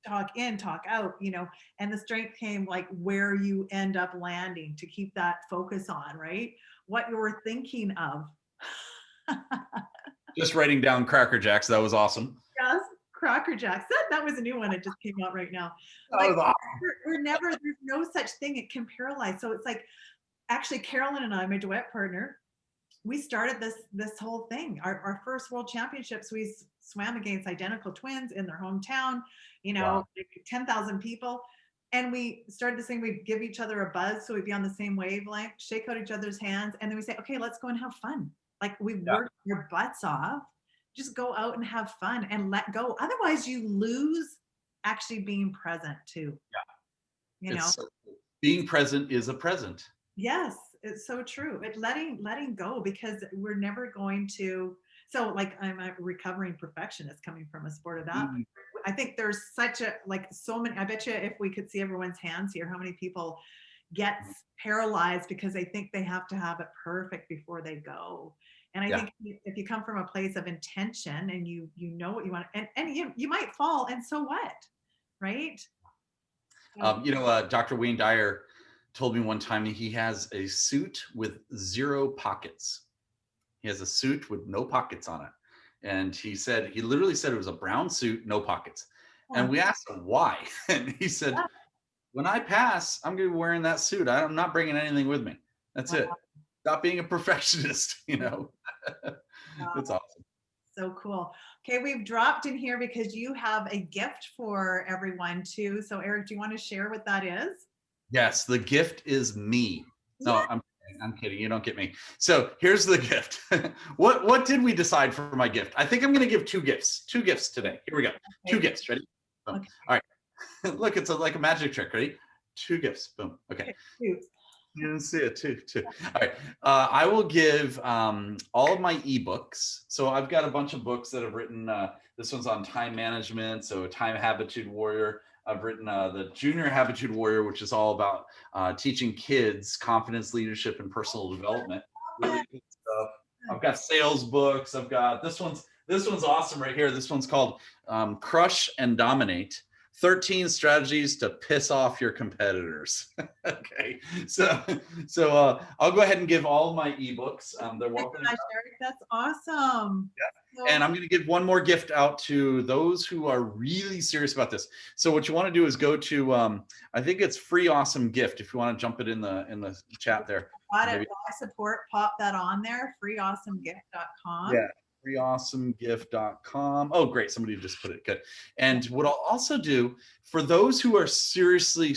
talk in, talk out, and the strength came like where you end up landing to keep that focus on, right? What you were thinking of. Just writing down Cracker Jacks. That was awesome. Yes, Cracker Jacks. That was a new one. It just came out right now. That was awesome. We're never, there's no such thing. It can paralyze. So it's like, actually Carolyn and I, my duet partner, we started this whole thing. Our first world championships, we swam against identical twins in their hometown, Wow. like 10,000 people. And we started this thing, we'd give each other a buzz. So we'd be on the same wavelength, shake out each other's hands. And then we say, okay, let's go and have fun. Like we Yeah. work your butts off. Just go out and have fun and let go. Otherwise you lose actually being present too, you know? It's being present is a present. Yes, it's so true. It letting go because we're never going to. So like I'm a recovering perfectionist coming from a sport of that. Mm, I think there's such a like so many. I bet you if we could see everyone's hands here, how many people gets paralyzed because they think they have to have it perfect before they go. And I yeah. think if you come from a place of intention and you know what you want, and you might fall, and so what, right? So, Dr. Wayne Dyer told me one time he has a suit with 0 pockets. He has a suit with no pockets on it. And he literally said it was a brown suit, no pockets. huh, And we asked him why. And he said, yeah, when I pass, I'm going to be wearing that suit. I'm not bringing anything with me. That's wow, it. Stop being a perfectionist, wow. It's awesome. So cool. Okay, we've dropped in here because you have a gift for everyone too. So Eric, do you want to share what that is? Yes, the gift is me. No, Yeah. I'm kidding. You don't get me. So here's the gift. What did we decide for my gift? I think I'm going to give 2 gifts. 2 gifts today. Here we go. 2 Okay. gifts. Ready? Boom. Okay. All right. Look, it's like a magic trick. Ready? 2 gifts. Boom. Okay. Okay. Shoot. You didn't see it too. All right. I will give all of my ebooks. So I've got a bunch of books that I've written. This one's on time management. So Time Habitude Warrior. I've written the Junior Habitude Warrior, which is all about teaching kids confidence, leadership, and personal development. Love Really good stuff. I've got sales books. I've got this one's awesome right here. This one's called Crush and Dominate. 13 strategies to piss off your competitors. Okay, so I'll go ahead and give all of my ebooks. They're it. welcome. Gosh, Eric, that's awesome. So And I'm going to give one more gift out to those who are really serious about this. So what you want to do is go to I think it's Free Awesome Gift. If you want to jump it in the chat there. got it. Maybe. Raw support, pop that on there, freeawesomegift.com. Yeah, freeawesomegift.com. Oh, great. Somebody just put it. Good. And what I'll also do for those who are seriously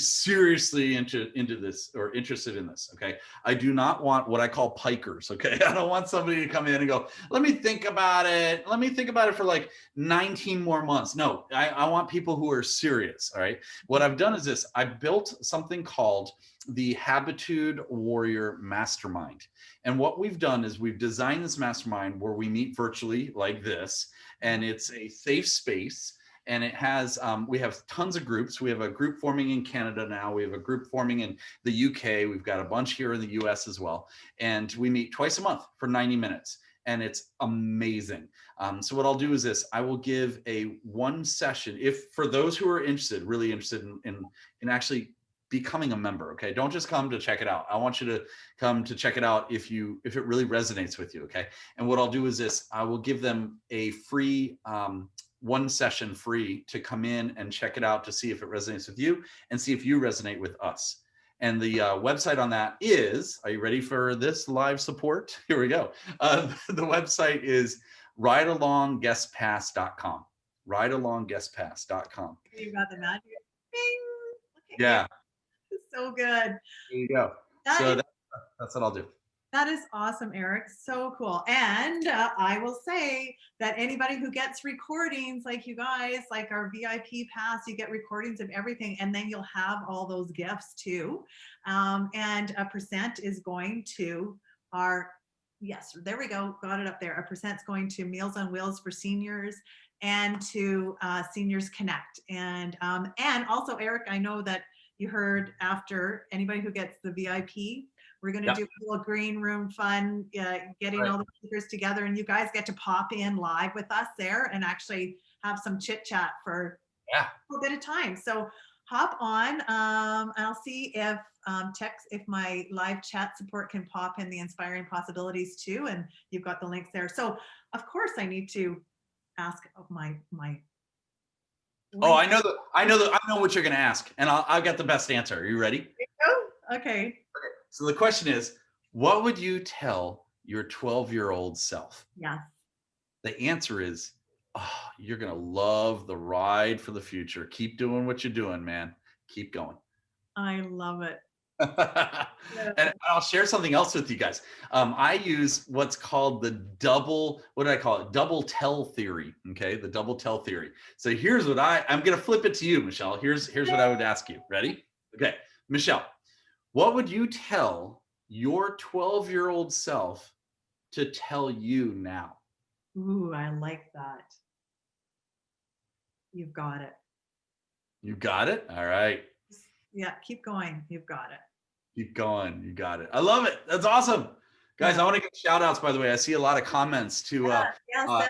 into this or interested in this, okay, I do not want what I call pikers, okay? I don't want somebody to come in and go, let me think about it. Let me think about it for like 19 more months. No, I want people who are serious, all right? What I've done is this. I built something called the Habitude Warrior Mastermind. And what we've done is we've designed this mastermind where we meet virtually like this, and it's a safe space. And it has, we have tons of groups. We have a group forming in Canada now. We have a group forming in the UK. We've got a bunch here in the US as well. And we meet twice a month for 90 minutes. And it's amazing. So what I'll do is this, I will give a 1 session, if for those who are interested, really interested in actually becoming a member. Okay, don't just come to check it out. I want you to come to check it out if it really resonates with you. Okay, and what I'll do is this, I will give them a free 1 session free to come in and check it out to see if it resonates with you and see if you resonate with us. And the website on that is, are you ready for this live support? Here we go. The website is ridealongguestpass.com. ridealongguestpass.com. You got the magic. Bing. Look at Yeah. you. So good. There you go. That So is that's what I'll do. That is awesome, Eric. So cool. And I will say that anybody who gets recordings, like you guys, like our VIP pass, you get recordings of everything, and then you'll have all those gifts too. And a percent is going to our, yes, there we go, got it up there. A percent's going to Meals on Wheels for seniors and to Seniors Connect. And also, Eric, I know that you heard after anybody who gets the VIP, we're going to do a little green room fun, getting all the speakers together, and you guys get to pop in live with us there and actually have some chit chat for a little bit of time. So hop on. I'll see if if my live chat support can pop in the inspiring possibilities too, and you've got the links there. So of course I need to ask of my. Oh, I know what you're going to ask, and I've got the best answer. Are you ready? Okay. So the question is, what would you tell your 12-year-old self? Yes, The answer is, oh, you're going to love the ride for the future. Keep doing what you're doing, man. Keep going. I love it. Yeah. And I'll share something else with you guys. I use what's called the double, what do I call it? Double tell theory. Okay. The double tell theory. So here's what I'm going to flip it to you, Michelle. Here's what I would ask you. Ready? Okay. Michelle, what would you tell your 12-year-old self to tell you now? Ooh, I like that. You've got it. You got it? All right. Yeah, keep going. You've got it. Keep going. You got it. I love it. That's awesome. Guys, Yeah. I want to give shout outs, by the way. I see a lot of comments to Yes,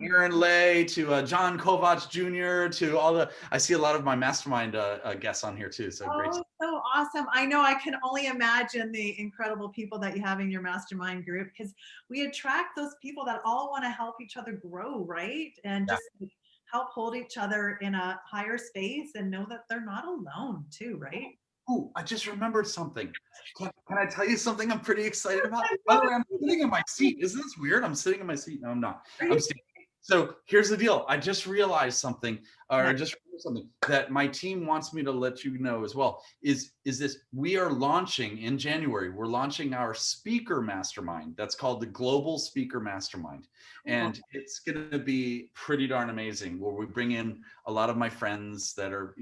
Aaron Lay, to John Kovacs Jr., to all the, I see a lot of my mastermind guests on here too. So great. oh, so awesome. I know, I can only imagine the incredible people that you have in your mastermind group, because we attract those people that all want to help each other grow, right? And Yeah. just help hold each other in a higher space and know that they're not alone too, right? Oh, I just remembered something. Can I tell you something I'm pretty excited about? I By love the way, I'm it. sitting in my seat. Isn't this weird? I'm sitting in my seat. No, I'm not. Are I'm you- standing. So here's the deal. I just realized something, or Yeah. I just remembered something that my team wants me to let you know as well. Is this? We are launching in January. We're launching our speaker mastermind. That's called the Global Speaker Mastermind, and it's going to be pretty darn amazing. Where we bring in a lot of my friends that are,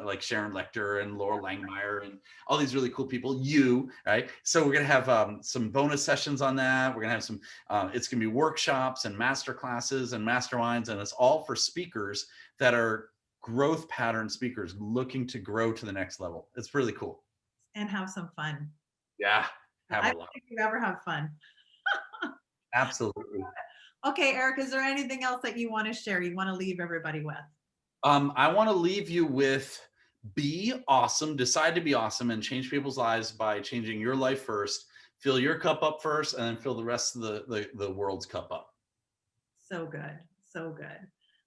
like Sharon Lecter and Laura Langmeyer and all these really cool people. Right? So we're going to have some bonus sessions on that. We're going to have some. It's going to be workshops and master classes and masterminds, and it's all for speakers that are growth pattern speakers looking to grow to the next level. It's really cool. And have some fun. Yeah, I have a don't lot. think you ever have fun. Absolutely. Okay, Eric, is there anything else that you want to share? You want to leave everybody with? I want to leave you with be awesome, decide to be awesome, and change people's lives by changing your life first. Fill your cup up first, and then fill the rest of the world's cup up. So good. So good.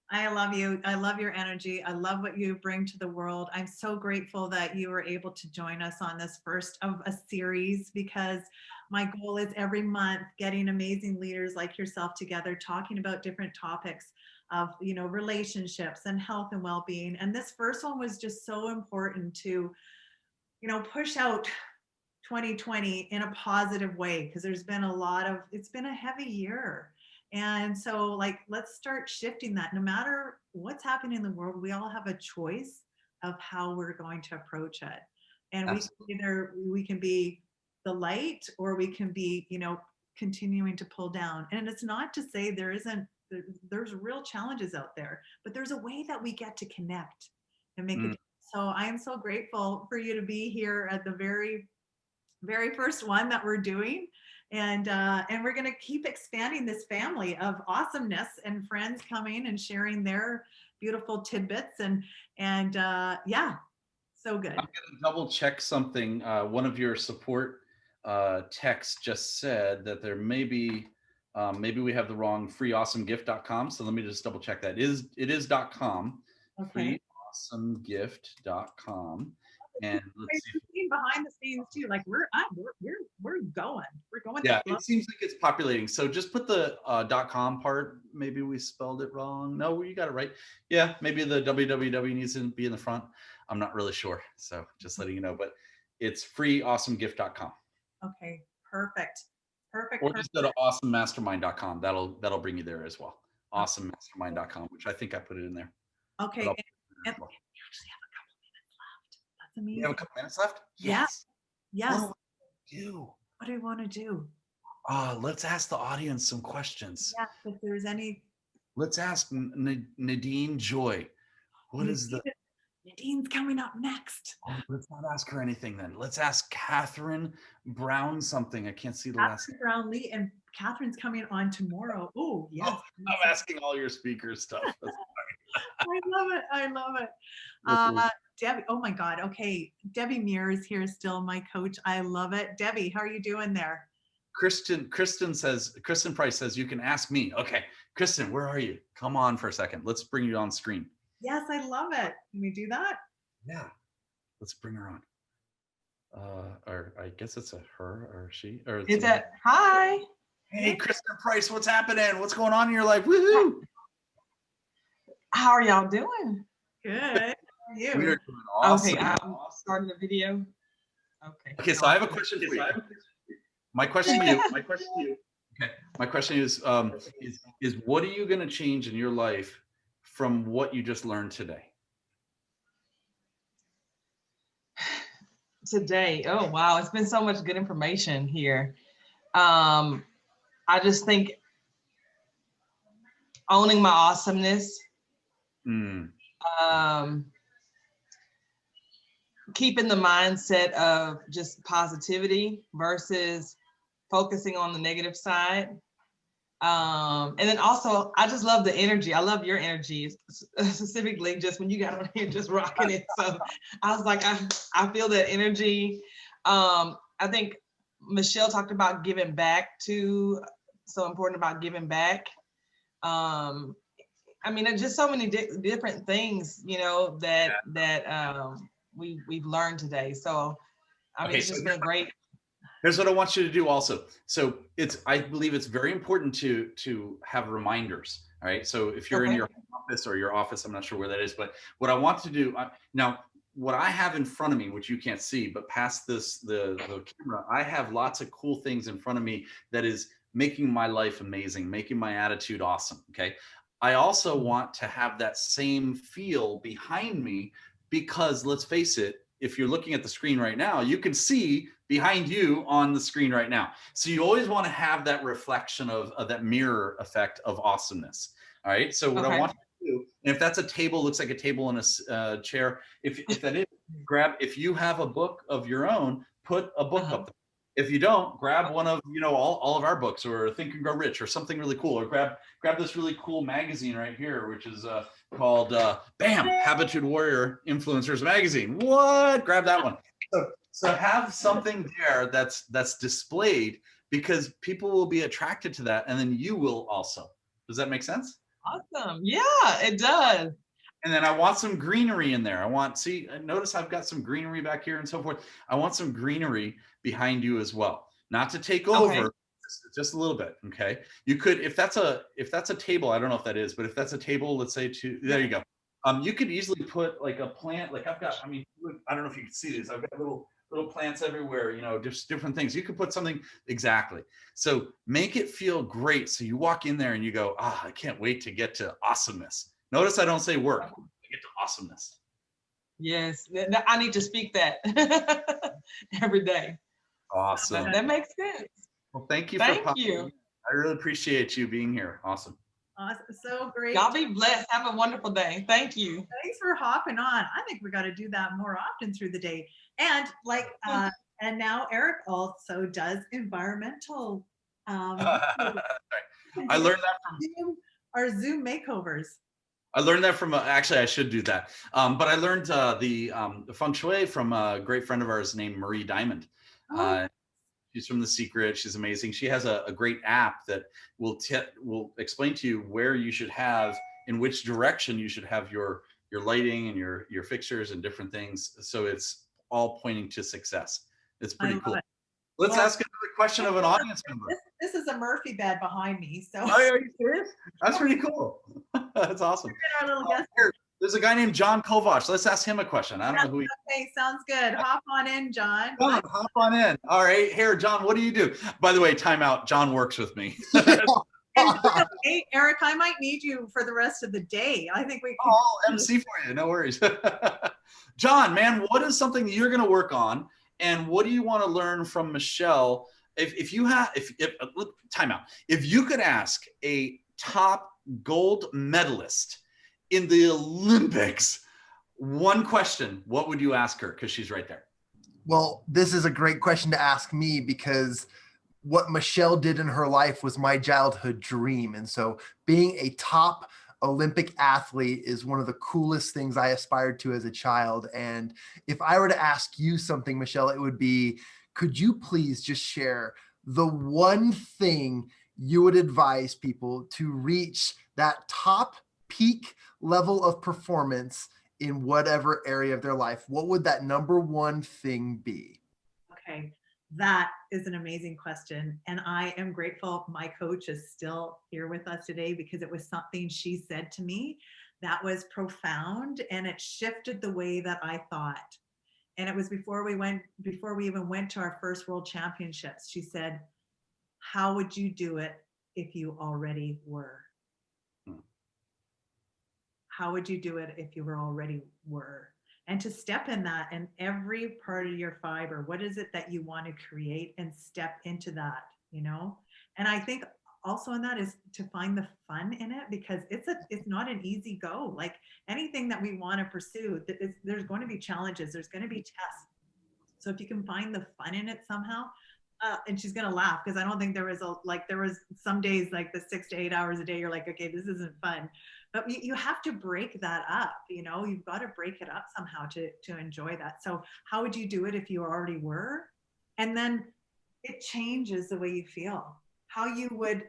I love you. I love your energy. I love what you bring to the world. I'm so grateful that you were able to join us on this first of a series, because my goal is every month getting amazing leaders like yourself together, talking about different topics of, relationships and health and well-being. And this first one was just so important to, push out 2020 in a positive way, because it's been a heavy year. And so, like, let's start shifting that. No matter what's happening in the world, we all have a choice of how we're going to approach it. And we can be the light, or we can be, continuing to pull down. And it's not to say there's real challenges out there, but there's a way that we get to connect and make a difference. So I am so grateful for you to be here at the very first one that we're doing, and we're going to keep expanding this family of awesomeness and friends coming and sharing their beautiful tidbits, and yeah, so good. I'm going to double check something. One of your support texts just said that there may be maybe we have the wrong freeawesomegift.com. So let me just double check that. It is .com. Okay. freeawesomegift.com. And let's see. Behind the scenes too, like we're going. Yeah, it seems like it's populating. So just put the .com part. Maybe we spelled it wrong. No, you got it right. Yeah, maybe the www needs to be in the front. I'm not really sure. So just letting you know, but it's freeawesomegift.com. Okay, perfect. Or just go to awesomemastermind.com. That'll bring you there as well. Awesomemastermind.com, which I think I put it in there. Okay. And we actually have a couple minutes left. That's amazing. You have a couple minutes left? Yes. Yes. What do you want to do? Let's ask the audience some questions. Yeah, if there's any. Let's ask Nadine Joy. Nadine's coming up next. Oh, let's not ask her anything then. Let's ask Catherine Brown something. I can't see the last name. Brown Lee, and Catherine's coming on tomorrow. Oh, yes. Oh, I'm asking all your speakers stuff. I love it. Debbie, oh my God. Okay. Debbie Muir is here still, my coach. I love it. Debbie, how are you doing there? Kristen Price says, you can ask me. Okay. Kristen, where are you? Come on for a second. Let's bring you on screen. Yes, I love it. Can we do that? Yeah. Let's bring her on. Or I guess it's a her or she or it's Is a, that hi? hey, Kristen Price, what's happening? What's going on in your life? Woohoo! How are y'all doing? Good. How are you? We are doing Okay, awesome. I'm starting the video. Okay. Okay, so I have a question for you. My question to you. Okay, my question is what are you going to change in your life from what you just learned today? Today, oh wow, it's been so much good information here. Um, I just think owning my awesomeness, Mm, um, keeping the mindset of just positivity versus focusing on the negative side. And then also, I just love the energy. I love your energy, specifically just when you got on here just rocking it. So I was like, I feel that energy. I think Michelle talked about giving back too. So important about giving back. Um, I mean, there's just so many different things, you know, that we've learned today. So I mean, okay, it's so just been a great. here's what I want you to do also. So I believe it's very important to have reminders. All right. So if you're in Okay. your office or your office, I'm not sure where that is, but what I want to do now, what I have in front of me, which you can't see, but past the camera, I have lots of cool things in front of me that is making my life amazing, making my attitude awesome. Okay. I also want to have that same feel behind me because let's face it, if you're looking at the screen right now, you can see behind you on the screen right now. So you always want to have that reflection of that mirror effect of awesomeness. All right. So what I Okay. want you to do, and if that's a table, looks like a table and a chair. If that is, grab. If you have a book of your own, put a book Uh-huh. up there. If you don't, grab one of all of our books, or Think and Grow Rich, or something really cool, or grab this really cool magazine right here, which is called BAM! Habitude Warrior Influencers Magazine. What? Grab that one. So have something there that's displayed because people will be attracted to that, and then you will also. Does that make sense? Awesome. Yeah, it does. And then I want some greenery in there. Notice I've got some greenery back here and so forth. I want some greenery behind you as well. Not to take Okay. over, just a little bit. Okay. You could, if that's a table, I don't know if that is, but if that's a table, let's say there you go. You could easily put like a plant, like I've got, I mean, I don't know if you can see this. I've got little plants everywhere, just different things. You could put something exactly. So make it feel great. So you walk in there and you go, I can't wait to get to awesomeness. Notice I don't say work. I get to awesomeness. Yes, I need to speak that every day. Awesome. That makes sense. Well, thank you for Thank popping you. in. I really appreciate you being here. Awesome. Awesome. So great. Y'all be blessed. Have a wonderful day. Thank you. Thanks for hopping on. I think we got to do that more often through the day. And and now Eric also does environmental I learned that from Zoom makeovers. I learned that from actually I should do that. But I learned the feng shui from a great friend of ours named Marie Diamond. Oh. She's from The Secret. She's amazing. She has a great app that will explain to you where you should have, in which direction you should have your lighting and your fixtures and different things. So it's all pointing to success. It's pretty cool. It. Let's ask another question of an audience member. This is a Murphy bed behind me. So are you serious? That's pretty cool. That's awesome. Our little guest. There's a guy named John Kovacs. Let's ask him a question. I don't know who he. Okay, sounds good. Hop on in, John. John, hop on in. All right, here, John. What do you do? By the way, time out. John works with me. Hey, Eric, I might need you for the rest of the day. I think we can. I'll MC for you. No worries. John, man, what is something that you're going to work on, and what do you want to learn from Michelle? If you have, if time out. If you could ask a top gold medalist in the Olympics one question, what would you ask her? Because she's right there. Well, this is a great question to ask me because what Michelle did in her life was my childhood dream. And so being a top Olympic athlete is one of the coolest things I aspired to as a child. And if I were to ask you something, Michelle, it would be, could you please just share the one thing you would advise people to reach that top peak level of performance in whatever area of their life? What would that number one thing be? Okay, that is an amazing question. And I am grateful my coach is still here with us today because it was something she said to me that was profound and it shifted the way that I thought. And it was before we even went to our first world championships. She said, how would you do it if you already were? How would you do it if you were already were? And to step in that and every part of your fiber, what is it that you want to create and step into that, you know? And I think also in that is to find the fun in it because it's not an easy go. Like anything that we want to pursue, there's going to be challenges, there's going to be tests. So if you can find the fun in it somehow, and she's gonna laugh because I don't think there was some days like the 6 to 8 hours a day you're like, okay, this isn't fun, but you have to break that up. You know, you've got to break it up somehow to enjoy that. So how would you do it if you already were? And then it changes the way you feel, how you would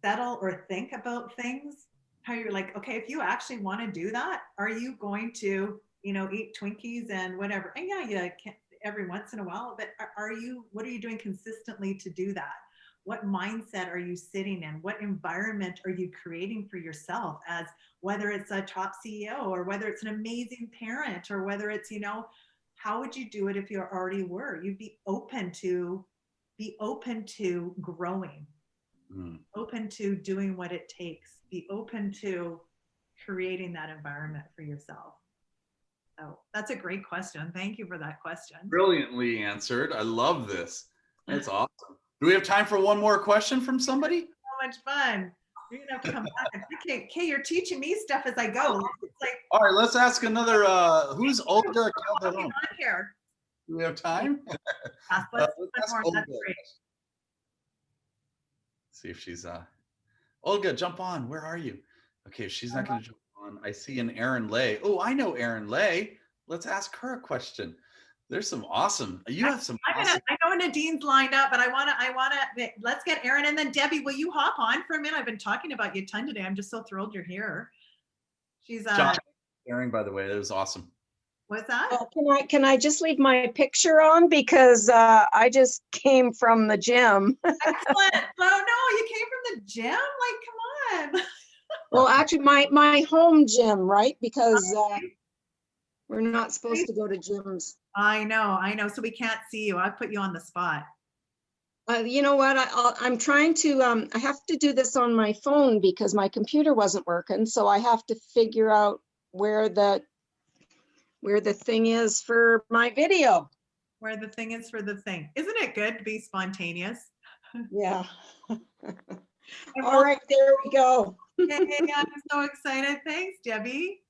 settle or think about things, how you're like, okay, if you actually want to do that, are you going to, you know, eat Twinkies and whatever? And yeah, you can every once in a while, but what are you doing consistently to do that? What mindset are you sitting in? What environment are you creating for yourself, as whether it's a top CEO or whether it's an amazing parent or whether it's, you know, how would you do it if you already were? You'd be open to growing, open to doing what it takes, be open to creating that environment for yourself. So that's a great question. Thank you for that question. Brilliantly answered. I love this. That's awesome. Do we have time for one more question from somebody? So much fun. You're gonna have to come back. Okay, you're teaching me stuff as I go. It's like, all right, let's ask another. Who's Olga Calderon? on here. Do we have time? Let's ask more. Olga. That's great. See if she's Olga, jump on. Where are you? Okay, if she's not going to jump on, I see an Erin Lay. Oh, I know Erin Lay. Let's ask her a question. There's some awesome. You have some. Awesome. I know Nadine's lined up, but I wanna. Let's get Erin and then Debbie. Will you hop on for a minute? I've been talking about you a ton today. I'm just so thrilled you're here. She's Erin, by the way, that was awesome. What's that? Can I just leave my picture on because I just came from the gym. Excellent. Oh no, you came from the gym? Like, come on. Well, actually, my home gym, right? Because we're not supposed to go to gyms. I know. So we can't see you. I put you on the spot. You know what? I'm trying to. I have to do this on my phone because my computer wasn't working. So I have to figure out where the thing is for my video. Where the thing is for the thing. Isn't it good to be spontaneous? Yeah. All right, there we go. Hey, I'm so excited. Thanks, Debbie.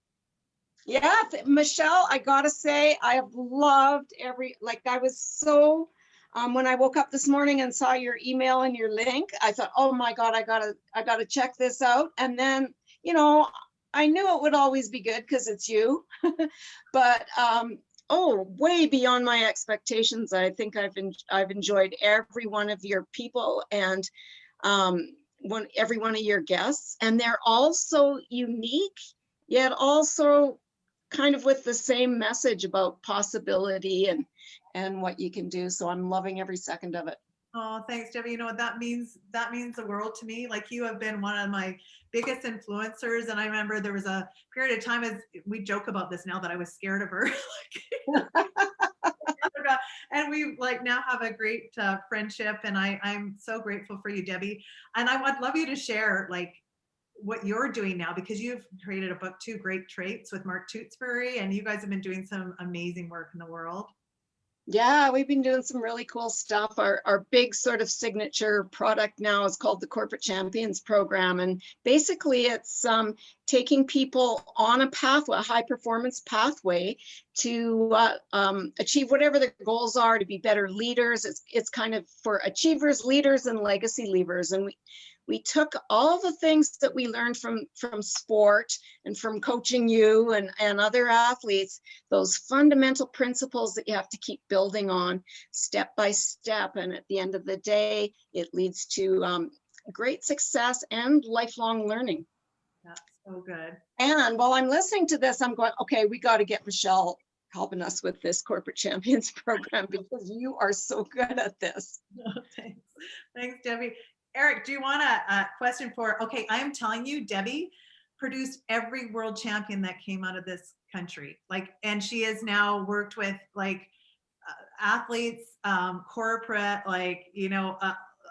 Yeah, Michelle, I gotta say, I have loved I was so, when I woke up this morning and saw your email and your link, I thought, oh my God, I gotta check this out. And then, you know, I knew it would always be good because it's you, but way beyond my expectations. I think I've enjoyed every one of your people and every one of your guests, and they're all so unique, yet also kind of with the same message about possibility and what you can do. So I'm loving every second of it. Oh, thanks, Debbie. You know what that means? That means the world to me. Like, you have been one of my biggest influencers. And I remember there was a period of time, as we joke about this now, that I was scared of her. And we now have a great friendship. And I'm so grateful for you, Debbie. And I would love you to share what you're doing now, because you've created a book too, Great Traits with Mark Tewksbury, and you guys have been doing some amazing work in the world. Yeah, we've been doing some really cool stuff. Our big sort of signature product now is called the Corporate Champions Program. And basically it's taking people on a pathway, a high performance pathway to achieve whatever their goals are, to be better leaders. It's kind of for achievers, leaders, and legacy leavers. And we took all the things that we learned from sport and from coaching you and other athletes, those fundamental principles that you have to keep building on step by step. And at the end of the day, it leads to great success and lifelong learning. That's so good. And while I'm listening to this, I'm going, okay, we got to get Michelle helping us with this Corporate Champions program, because you are so good at this. Thanks. Thanks, Debbie. Eric, do you want a question for, okay, I am telling you, Debbie produced every world champion that came out of this country. Like, and she has now worked with like athletes, corporate, like, you know,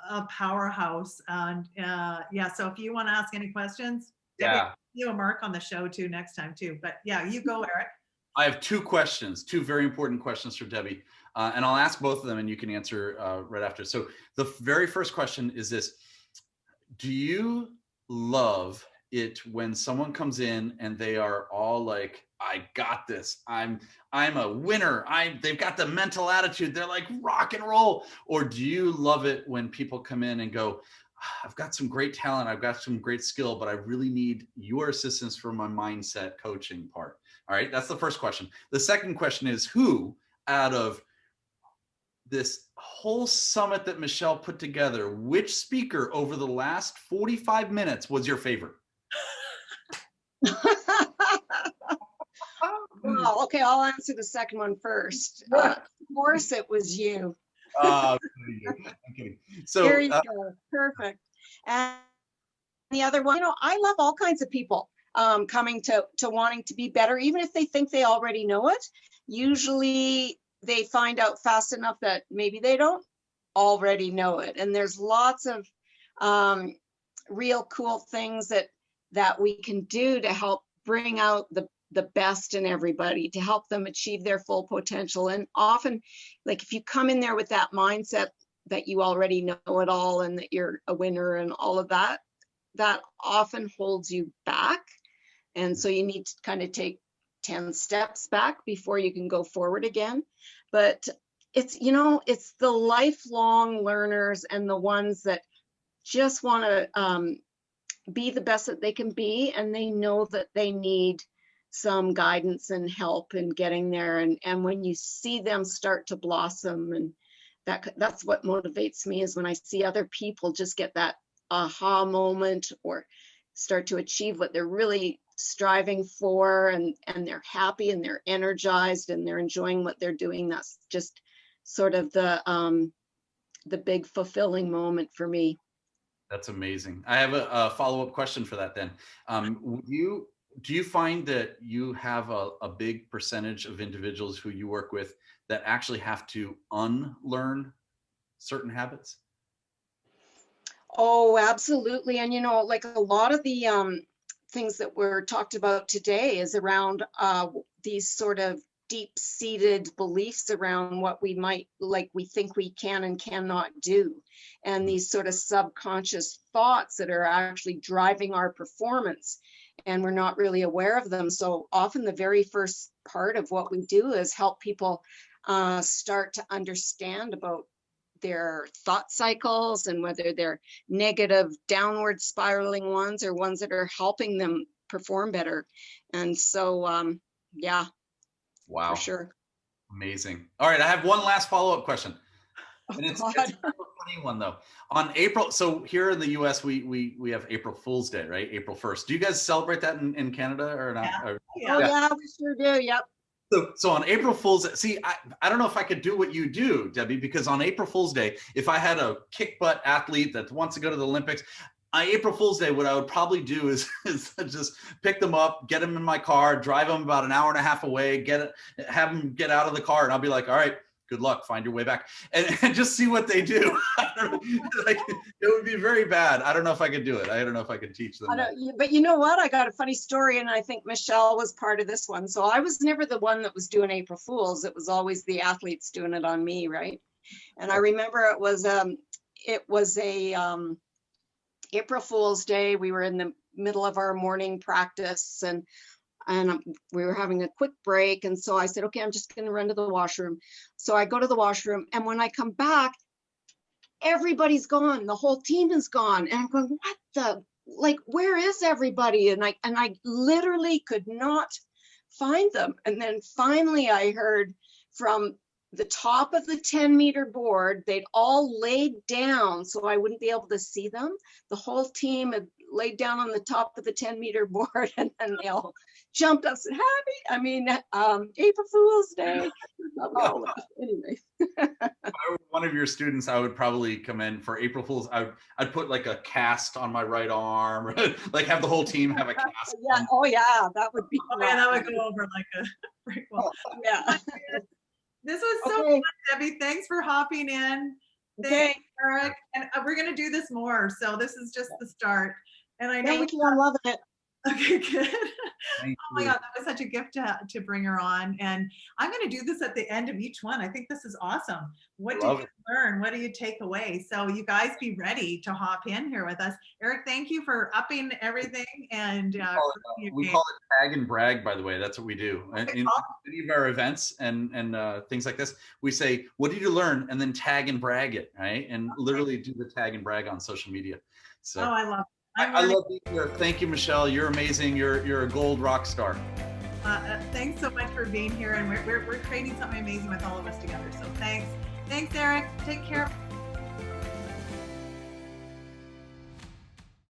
a powerhouse. And yeah, so if you want to ask any questions, Debbie, Yeah. you a mark on the show too next time too. But yeah, you go, Eric. I have two questions, two very important questions for Debbie. And I'll ask both of them and you can answer right after. So the very first question is this: do you love it when someone comes in and they are all like, I got this, I'm a winner, they've got the mental attitude, they're like rock and roll? Or do you love it when people come in and go, I've got some great talent, I've got some great skill, but I really need your assistance for my mindset coaching part? All right, that's the first question. The second question is, who out of this whole summit that Michelle put together, which speaker over the last 45 minutes was your favorite? Well, okay, I'll answer the second one first. Of course, it was you. Okay. So There you go. Perfect. And the other one, you know, I love all kinds of people coming to wanting to be better, even if they think they already know it. Usually they find out fast enough that maybe they don't already know it. And there's lots of real cool things that we can do to help bring out the best in everybody, to help them achieve their full potential. And often, like, if you come in there with that mindset that you already know it all and that you're a winner and all of that, that often holds you back. And so you need to kind of take 10 steps back before you can go forward again. But it's, you know, it's the lifelong learners and the ones that just want to be the best that they can be, and they know that they need some guidance and help in getting there. And when you see them start to blossom, and that's what motivates me, is when I see other people just get that aha moment or start to achieve what they're really striving for, and they're happy and they're energized and they're enjoying what they're doing. That's just sort of the big fulfilling moment for me. that's amazing. I have a follow-up question for that then. Do you find that you have a big percentage of individuals who you work with that actually have to unlearn certain habits? Oh, absolutely. And, you know, like a lot of the things that were talked about today is around these sort of deep-seated beliefs around what we might, like, we think we can and cannot do. And these sort of subconscious thoughts that are actually driving our performance, and we're not really aware of them. So often the very first part of what we do is help people start to understand about their thought cycles, and whether they're negative, downward spiraling ones or ones that are helping them perform better. And so, yeah, Wow. for sure. Amazing. All right, I have one last follow-up question. And it's a funny one though. On April, so here in the US, we have April Fool's Day, right? April 1st. Do you guys celebrate that in Canada or not? Yeah. Or, Oh yeah, we sure do. Yep. So on April Fool's, see, I don't know if I could do what you do, Debbie, because on April Fool's Day, if I had a kick butt athlete that wants to go to the Olympics, April Fool's Day, what I would probably do is just pick them up, get them in my car, drive them about an hour and a half away, have them get out of the car, and I'll be like, all right, good luck, find your way back, and just see what they do. Like, it would be very bad. I don't know if I could do it. I don't know if I could teach them. But you know what? I got a funny story, and I think Michelle was part of this one. So I was never the one that was doing April Fools. It was always the athletes doing it on me, right? And I remember it was a April Fool's Day. We were in the middle of our morning practice, and we were having a quick break. And so I said, okay, I'm just going to run to the washroom. So I go to the washroom, and when I come back, everybody's gone. The whole team is gone. And I'm going, what the, like, where is everybody? And I literally could not find them. And then finally I heard from the top of the 10-meter board, they'd all laid down so I wouldn't be able to see them. The whole team had laid down on the top of the 10-meter board, and then they all jumped up and April Fool's Day. Anyway. If I were one of your students, I would probably come in for April Fool's. I'd put like a cast on my right arm, like have the whole team have a cast. Yeah. on. Oh yeah, that would be. Oh, yeah, that would go over like a brick wall. Yeah. This was so Okay. fun, Debbie. Thanks for hopping in. Okay. Thanks, Eric. And we're going to do this more. So this is just the start. And I know. Thank you. I'm loving it. Okay, good. Thank Oh my you. God, that was such a gift to bring her on. And I'm going to do this at the end of each one. I think this is awesome. What did Love you it. learn? What do you take away? So you guys be ready to hop in here with us. Eric, thank you for upping everything. And We call it tag and brag, by the way. That's what we do. And in many of our events and things like this, we say, what did you learn? And then tag and brag it, right? And literally do the tag and brag on social media. So Oh, I love it. I love being here. Thank you, Michelle. You're amazing. You're a gold rock star. Thanks so much for being here. And we're creating something amazing with all of us together. So thanks. Thanks, Eric. Take care.